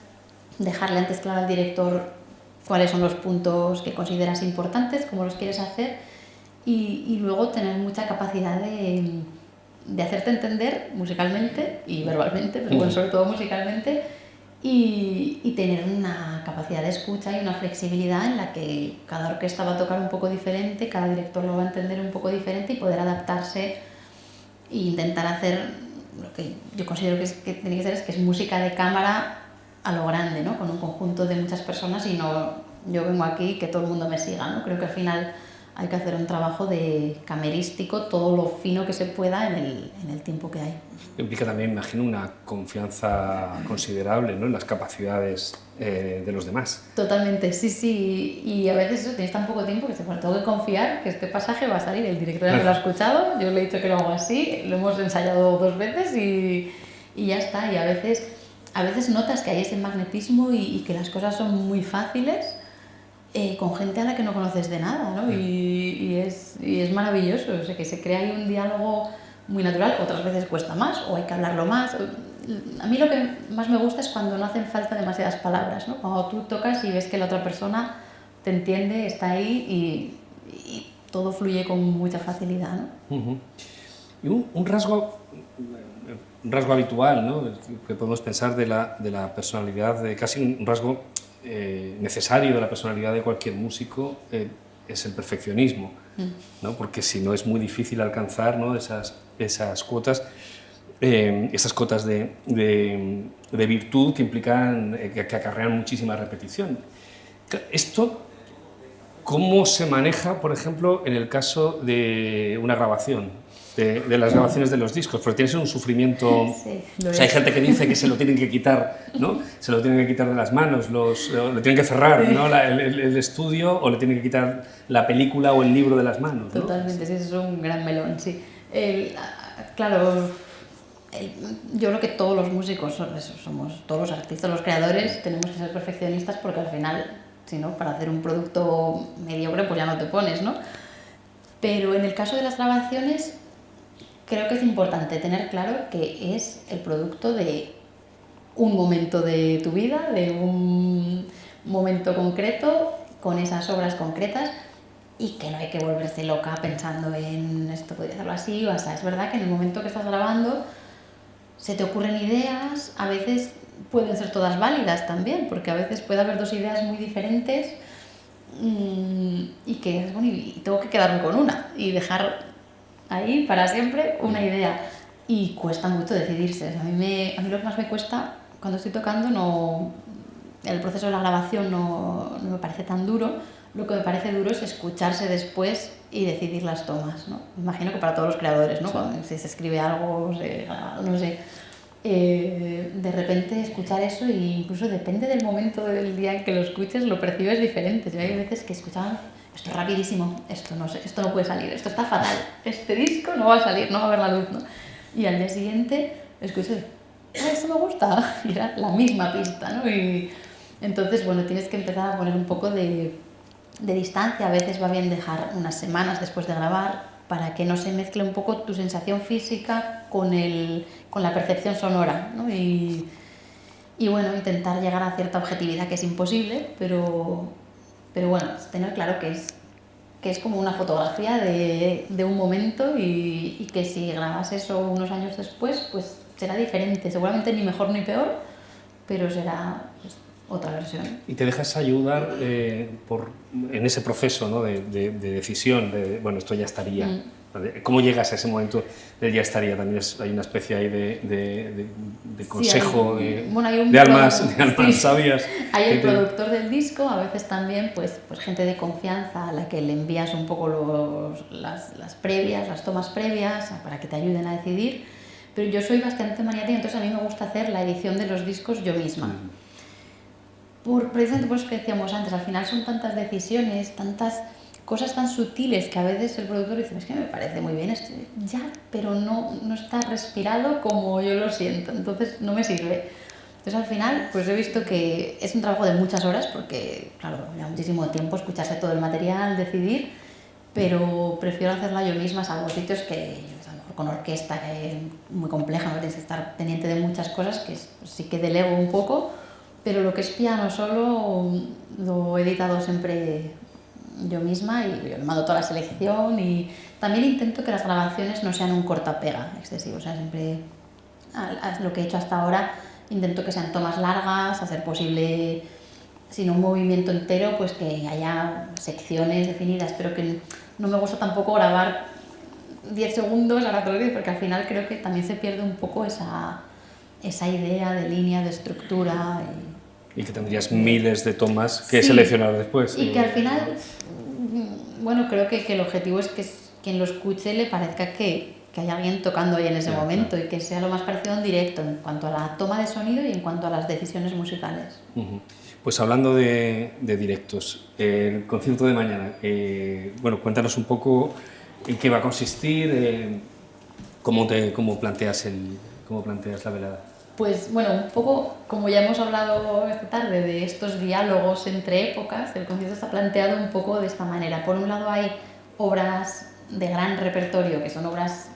dejarle antes claro al director cuáles son los puntos que consideras importantes, cómo los quieres hacer y luego tener mucha capacidad de hacerte entender musicalmente y verbalmente, pero bueno, sobre todo musicalmente, y tener una capacidad de escucha y una flexibilidad en la que cada orquesta va a tocar un poco diferente, cada director lo va a entender un poco diferente y poder adaptarse e intentar hacer lo que yo considero que tiene que ser, es que es música de cámara a lo grande, ¿no? Con un conjunto de muchas personas y no yo vengo aquí y que todo el mundo me siga, ¿no? Creo que al final hay que hacer un trabajo de camerístico, todo lo fino que se pueda en el tiempo que hay. Implica también, imagino, una confianza considerable, ¿no?, en las capacidades de los demás. Totalmente, sí, sí. Y a veces eso, tienes tan poco tiempo que bueno, tengo que confiar que este pasaje va a salir. El director ya me lo ha escuchado, yo le he dicho que lo hago así, lo hemos ensayado 2 veces y ya está. Y a veces notas que hay ese magnetismo y que las cosas son muy fáciles con gente a la que no conoces de nada, ¿no? Y es maravilloso, o sea, que se crea ahí un diálogo muy natural. Otras veces cuesta más o hay que hablarlo más. A mí lo que más me gusta es cuando no hacen falta demasiadas palabras, ¿no? Cuando tú tocas y ves que la otra persona te entiende, está ahí y todo fluye con mucha facilidad, ¿no? Uh-huh. Y un rasgo habitual, ¿no?, que podemos pensar de la personalidad, casi un rasgo necesario de la personalidad de cualquier músico, es el perfeccionismo, ¿no? Porque si no es muy difícil alcanzar, ¿no?, esas cotas de virtud que implican, que acarrean muchísima repetición. Esto, ¿cómo se maneja, por ejemplo, en el caso de una grabación? De las grabaciones de los discos, porque tienes un sufrimiento. Sí, o sea, hay gente que dice que se lo tienen que quitar, ¿no? Se lo tienen que quitar de las manos, lo tienen que cerrar, ¿no?, el estudio, o le tienen que quitar la película o el libro de las manos, ¿no? Totalmente, sí, eso es un gran melón, sí. Claro, yo creo que todos los músicos somos, todos los artistas, los creadores, tenemos que ser perfeccionistas porque al final, si no, para hacer un producto mediocre pues ya no te pones, ¿no? Pero en el caso de las grabaciones creo que es importante tener claro que es el producto de un momento de tu vida, de un momento concreto, con esas obras concretas, y que no hay que volverse loca pensando en esto podría hacerlo así o así. Es verdad que en el momento que estás grabando se te ocurren ideas, a veces pueden ser todas válidas también, porque a veces puede haber 2 ideas muy diferentes y que bueno, y tengo que quedarme con una y dejar ahí para siempre una idea, y cuesta mucho decidirse. O sea, a mí lo que más me cuesta cuando estoy tocando, el proceso de la grabación no me parece tan duro. Lo que me parece duro es escucharse después y decidir las tomas, ¿no? Me imagino que para todos los creadores, ¿no? Sí. Si se escribe algo, no sé, de repente escuchar eso, e incluso depende del momento del día en que lo escuches, lo percibes diferente. Yo hay veces que escuchaba, esto es rapidísimo, esto no sé, esto no puede salir, esto está fatal, este disco no va a salir, no va a ver la luz, ¿no? Y al día siguiente escucho, esto me gusta, y era la misma pista, ¿no? Y entonces, bueno, tienes que empezar a poner un poco de distancia. A veces va bien dejar unas semanas después de grabar para que no se mezcle un poco tu sensación física con la percepción sonora, ¿no? Y bueno, intentar llegar a cierta objetividad, que es imposible, pero bueno, tener claro que es como una fotografía de un momento y que si grabas eso unos años después, pues será diferente, seguramente ni mejor ni peor, pero será pues otra versión. Y te dejas ayudar en ese proceso, ¿no?, de decisión, bueno, esto ya estaría. ¿Cómo llegas a ese momento del ya estaría? También hay una especie ahí de consejo, sí, de almas sí, sabias. Hay el productor del disco, a veces también pues gente de confianza a la que le envías un poco las previas, las tomas previas, para que te ayuden a decidir. Pero yo soy bastante maniática, entonces a mí me gusta hacer la edición de los discos yo misma. precisamente por eso que decíamos antes, al final son tantas decisiones, tantas cosas tan sutiles que a veces el productor dice, es que me parece muy bien esto, ya, pero no está respirado como yo lo siento, entonces no me sirve. Entonces al final pues he visto que es un trabajo de muchas horas porque, claro, lleva muchísimo tiempo escucharse todo el material, decidir, pero prefiero hacerla yo misma, salvo sitios que a lo mejor con orquesta que es muy compleja, no tienes que estar pendiente de muchas cosas, que pues, sí que delego un poco, pero lo que es piano solo lo he editado siempre yo misma y yo le mando toda la selección y también intento que las grabaciones no sean un corta-pega excesivo, o sea, siempre lo que he hecho hasta ahora intento que sean tomas largas, hacer posible, sin un movimiento entero, pues que haya secciones definidas, pero que no me gusta tampoco grabar 10 segundos, ahora te lo digo, porque al final creo que también se pierde un poco esa idea de línea, de estructura. Y que tendrías miles de tomas que sí, seleccionar después. Y que al final, bueno, creo que el objetivo es que quien lo escuche le parezca que hay alguien tocando ahí en ese momento, claro, y que sea lo más parecido a un directo en cuanto a la toma de sonido y en cuanto a las decisiones musicales. Pues hablando de directos, el concierto de mañana, bueno, cuéntanos un poco en qué va a consistir, cómo planteas la velada. Pues bueno, un poco como ya hemos hablado esta tarde de estos diálogos entre épocas, el concierto está planteado un poco de esta manera. Por un lado hay obras de gran repertorio, que son obras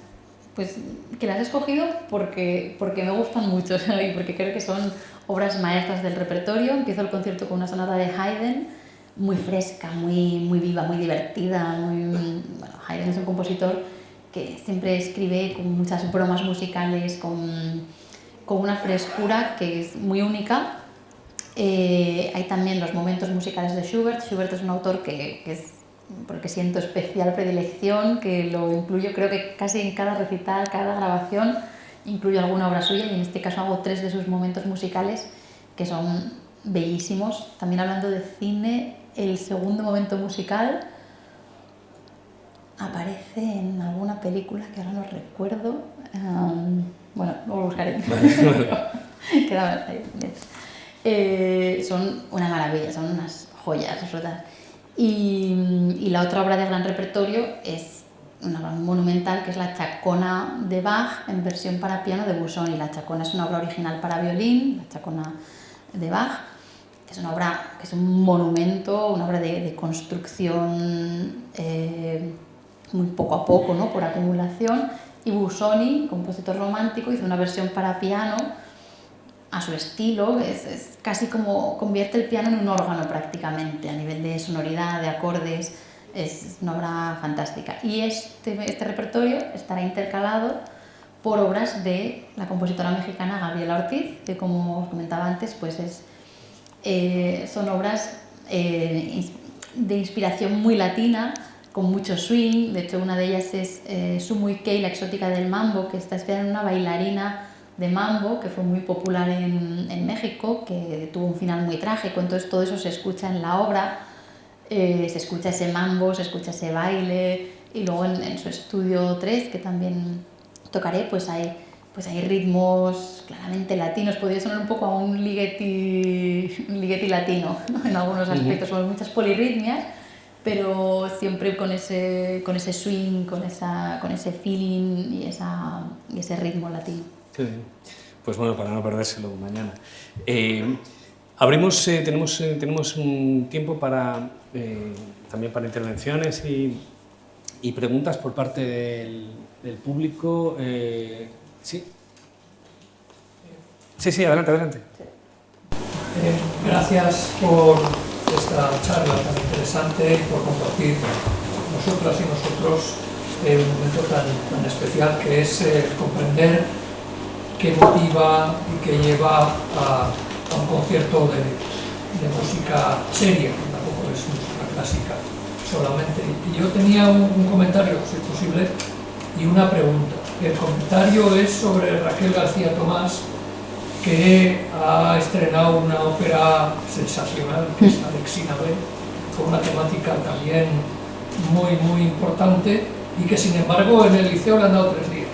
pues, que las he escogido porque me gustan mucho y porque creo que son obras maestras del repertorio. Empiezo el concierto con una sonata de Haydn, muy fresca, muy viva, muy divertida. Bueno, Haydn es un compositor que siempre escribe con muchas bromas musicales, con una frescura que es muy única. Hay también los momentos musicales de Schubert. Schubert es un autor que es, porque siento especial predilección, que lo incluyo creo que casi en cada recital, cada grabación, incluyo alguna obra suya y en este caso hago 3 de sus momentos musicales que son bellísimos. También hablando de cine, el segundo momento musical aparece en alguna película que ahora no recuerdo. Bueno, lo buscaré. Quedaba ahí. Son una maravilla, son unas joyas absolutas. Y la otra obra de gran repertorio es una obra monumental, que es la Chacona de Bach en versión para piano de Busoni. La Chacona es una obra original para violín, la Chacona de Bach. Es una obra que es un monumento, una obra de construcción muy poco a poco, ¿no? Por acumulación. Y Busoni, compositor romántico, hizo una versión para piano a su estilo, es casi como convierte el piano en un órgano prácticamente, a nivel de sonoridad, de acordes, es una obra fantástica. Y este repertorio estará intercalado por obras de la compositora mexicana Gabriela Ortiz, que como os comentaba antes, pues son obras de inspiración muy latina, con mucho swing. De hecho, una de ellas es Sumui Kei, la exótica del mambo, que está inspirada en una bailarina de mambo que fue muy popular en México, que tuvo un final muy trágico. Entonces todo eso se escucha en la obra, se escucha ese mambo, se escucha ese baile, y luego en su estudio 3, que también tocaré, pues hay ritmos claramente latinos. Podría sonar un poco a un Ligeti latino, ¿no? En algunos aspectos, con muchas polirritmias, pero siempre con ese swing, con ese feeling y ese ritmo latino. Sí. Pues bueno, para no perdérselo mañana. Tenemos un tiempo también para intervenciones y preguntas por parte del público. Sí, adelante. Gracias por esta charla tan interesante y por compartir nosotras y nosotros un momento tan especial que es comprender qué motiva y qué lleva a un concierto de música seria, que tampoco es música clásica solamente. Y yo tenía un comentario, si es posible, y una pregunta. El comentario es sobre Raquel García Tomás, que ha estrenado una ópera sensacional, que es Alexina B, con una temática también muy importante, y que sin embargo en el liceo le han dado 3 días.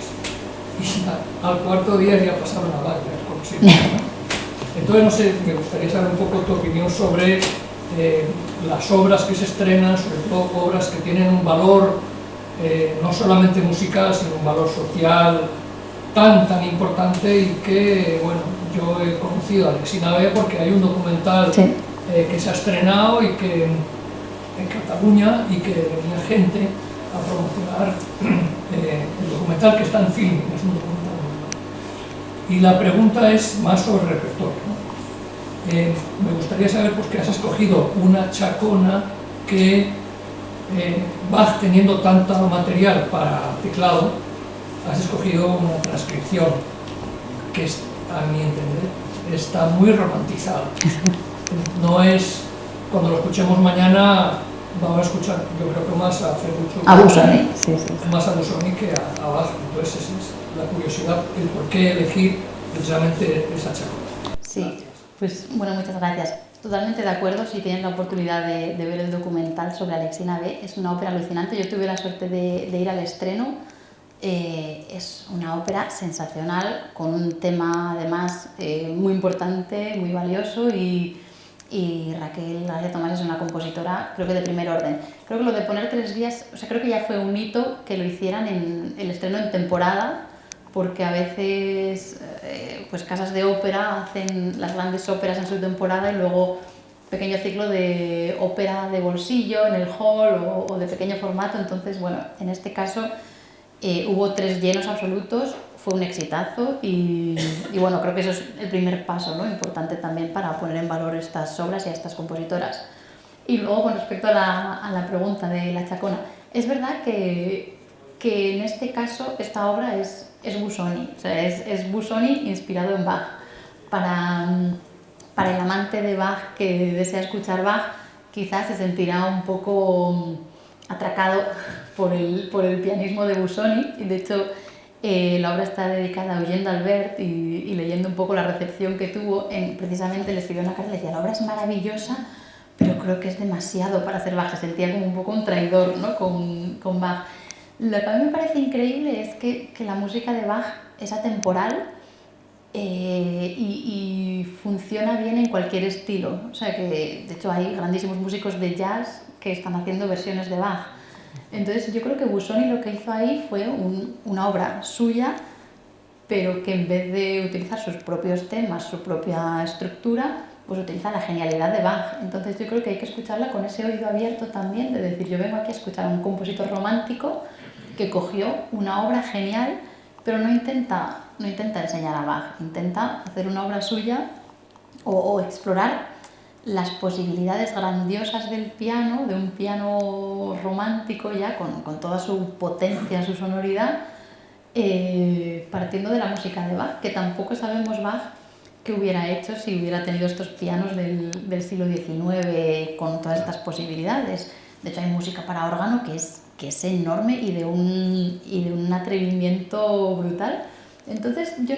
Y al 4.º día ya pasaron a bailar, como si nada. Entonces, no sé, me gustaría saber un poco tu opinión sobre las obras que se estrenan, sobre todo obras que tienen un valor no solamente musical, sino un valor social tan importante, y que, bueno, yo he conocido a Alexina B porque hay un documental que se ha estrenado y que en Cataluña, y que venía gente a promocionar el documental, que está en film, es un documental. Y la pregunta es más sobre el repertorio, ¿no? Me gustaría saber por qué has escogido una chacona que Bach, teniendo tanto material para teclado, has escogido una transcripción que, a mi entender, está muy romantizada. No es, cuando lo escuchemos mañana, vamos a escuchar, yo creo que más a Ferruccio, a Busoni, sí. más a Busoni que a Bach. Entonces esa es la curiosidad, el por qué elegir precisamente esa chacona. Sí, gracias. Pues bueno, muchas gracias. Totalmente de acuerdo. Si tienen la oportunidad de ver el documental sobre Alexina B, es una ópera alucinante. Yo tuve la suerte de ir al estreno. Es una ópera sensacional, con un tema además muy importante, muy valioso, y Raquel García Tomás es una compositora, creo que de primer orden. Creo que lo de poner 3 días, o sea, creo que ya fue un hito que lo hicieran en el estreno en temporada, porque a veces pues casas de ópera hacen las grandes óperas en su temporada y luego pequeño ciclo de ópera de bolsillo en el hall o de pequeño formato. Entonces, bueno, en este caso hubo 3 llenos absolutos, fue un exitazo, y bueno, creo que eso es el primer paso, ¿no? Importante también para poner en valor estas obras y a estas compositoras. Y luego, con respecto a la pregunta de la chacona, es verdad que en este caso esta obra es Busoni, o sea, es Busoni inspirado en Bach. Para el amante de Bach que desea escuchar Bach, quizás se sentirá un poco atracado por el pianismo de Busoni, y de hecho la obra está dedicada a Eugene d'Albert, y leyendo un poco la recepción que tuvo, precisamente le escribió una carta y le decía: la obra es maravillosa, pero creo que es demasiado para hacer Bach. Se sentía como un poco un traidor, ¿no? con Bach. Lo que a mí me parece increíble es que la música de Bach es atemporal y funciona bien en cualquier estilo. O sea que, de hecho, hay grandísimos músicos de jazz que están haciendo versiones de Bach. Entonces, yo creo que Busoni lo que hizo ahí fue una obra suya, pero que en vez de utilizar sus propios temas, su propia estructura, pues utiliza la genialidad de Bach. Entonces, yo creo que hay que escucharla con ese oído abierto también, de decir: yo vengo aquí a escuchar a un compositor romántico que cogió una obra genial, pero no intenta enseñar a Bach, intenta hacer una obra suya o explorar las posibilidades grandiosas del piano, de un piano romántico ya con toda su potencia, su sonoridad, partiendo de la música de Bach, que tampoco sabemos Bach qué hubiera hecho si hubiera tenido estos pianos del siglo XIX con todas estas posibilidades. De hecho, hay música para órgano que es enorme y de un atrevimiento brutal. Entonces, yo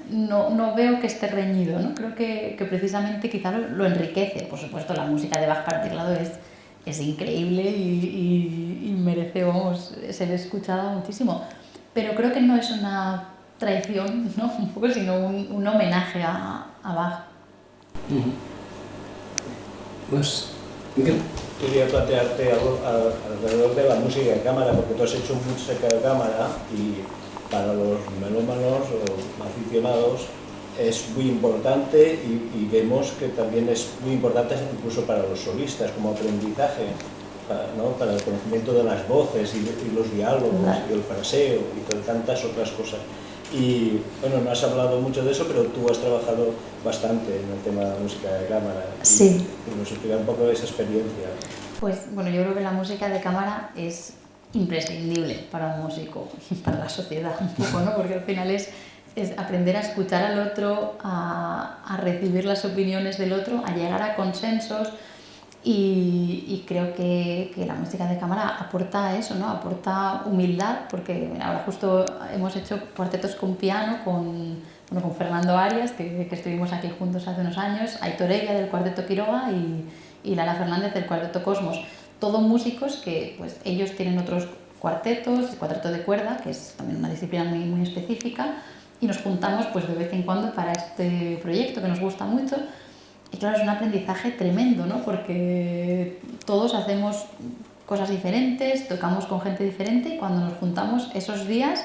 no veo que esté reñido, ¿no? Creo que precisamente quizá lo enriquece. Por supuesto, la música de Bach para teclado es increíble y merece, vamos, ser escuchada muchísimo. Pero creo que no es una traición, ¿no? Un poco, sino un homenaje a Bach. Pues, Miguel. Quería plantearte algo alrededor de la música de cámara, porque tú has hecho música de cámara y para los melómanos o aficionados es muy importante, y vemos que también es muy importante incluso para los solistas como aprendizaje, para el conocimiento de las voces y los diálogos y el fraseo y tantas otras cosas. Y bueno, no has hablado mucho de eso, pero tú has trabajado bastante en el tema de la música de cámara. Sí. Y nos explica un poco de esa experiencia. Pues bueno, yo creo que la música de cámara es imprescindible para un músico y para la sociedad un poco, ¿no? Porque al final es aprender a escuchar al otro, a recibir las opiniones del otro, a llegar a consensos, y creo que la música de cámara aporta eso, ¿no? Aporta humildad, porque ahora justo hemos hecho cuartetos con piano con Fernando Arias, que estuvimos aquí juntos hace unos años, Aitor Eguía del Cuarteto Quiroga y Lara Fernández del Cuarteto Cosmos. Todos músicos que pues ellos tienen otros cuartetos, el cuarteto de cuerda, que es también una disciplina muy, muy específica, y nos juntamos pues de vez en cuando para este proyecto que nos gusta mucho. Y claro, es un aprendizaje tremendo, ¿no? Porque todos hacemos cosas diferentes, tocamos con gente diferente y cuando nos juntamos esos días,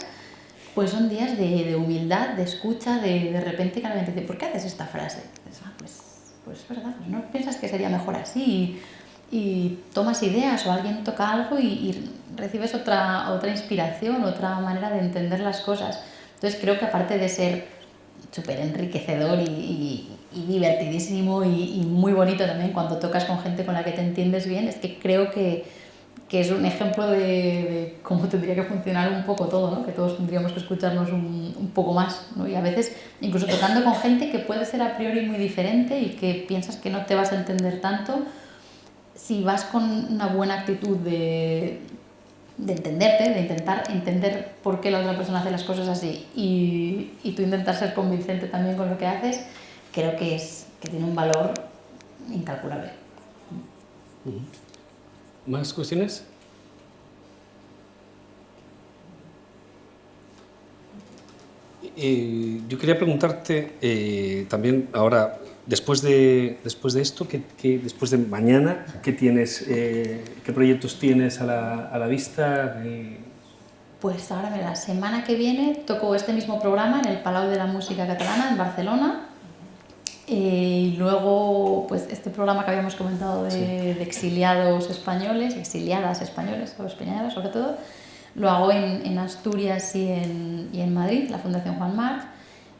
pues son días de humildad, de escucha, de repente que alguien te dice, ¿por qué haces esta frase? Y dices, pues es verdad, pues no piensas que sería mejor así y tomas ideas o alguien toca algo y recibes otra inspiración, otra manera de entender las cosas. Entonces creo que aparte de ser súper enriquecedor y divertidísimo y muy bonito también cuando tocas con gente con la que te entiendes bien, es que creo que es un ejemplo de cómo tendría que funcionar un poco todo, ¿no? Que todos tendríamos que escucharnos un poco más, ¿no? Y a veces incluso tocando con gente que puede ser a priori muy diferente y que piensas que no te vas a entender tanto, si vas con una buena actitud de entenderte, de intentar entender por qué la otra persona hace las cosas así y tú intentar ser convincente también con lo que haces, creo que tiene un valor incalculable. ¿Más cuestiones? Yo quería preguntarte también ahora, después de esto, después de mañana, ¿qué tienes, qué proyectos tienes a la vista? Pues ahora, la semana que viene toco este mismo programa en el Palau de la Música Catalana en Barcelona. Y luego, pues este programa que habíamos comentado de exiliados españoles, exiliadas españoles o españolas sobre todo, lo hago en Asturias y en Madrid, la Fundación Juan March.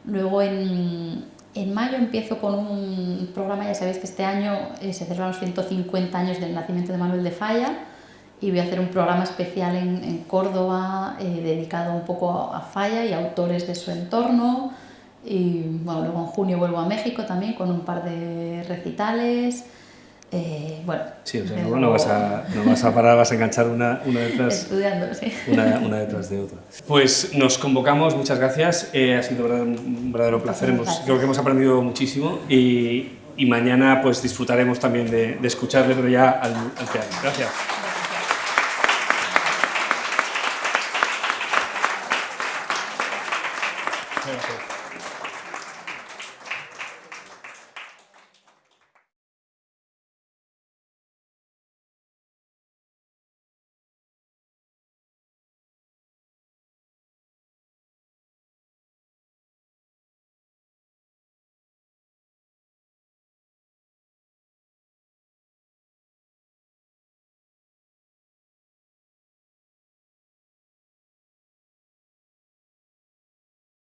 Luego en mayo empiezo con un programa, ya sabéis que este año se celebran los 150 años del nacimiento de Manuel de Falla y voy a hacer un programa especial en Córdoba dedicado un poco a Falla y a autores de su entorno. Y bueno, luego en junio vuelvo a México también con un par de recitales. Bueno, sí, o sea, no vas a parar, vas a enganchar una detrás, estudiando, sí. una detrás de otra. Pues nos convocamos, muchas gracias, ha sido un verdadero placer, creo que hemos aprendido muchísimo y mañana pues disfrutaremos también de escucharle, pero ya al piano. Gracias.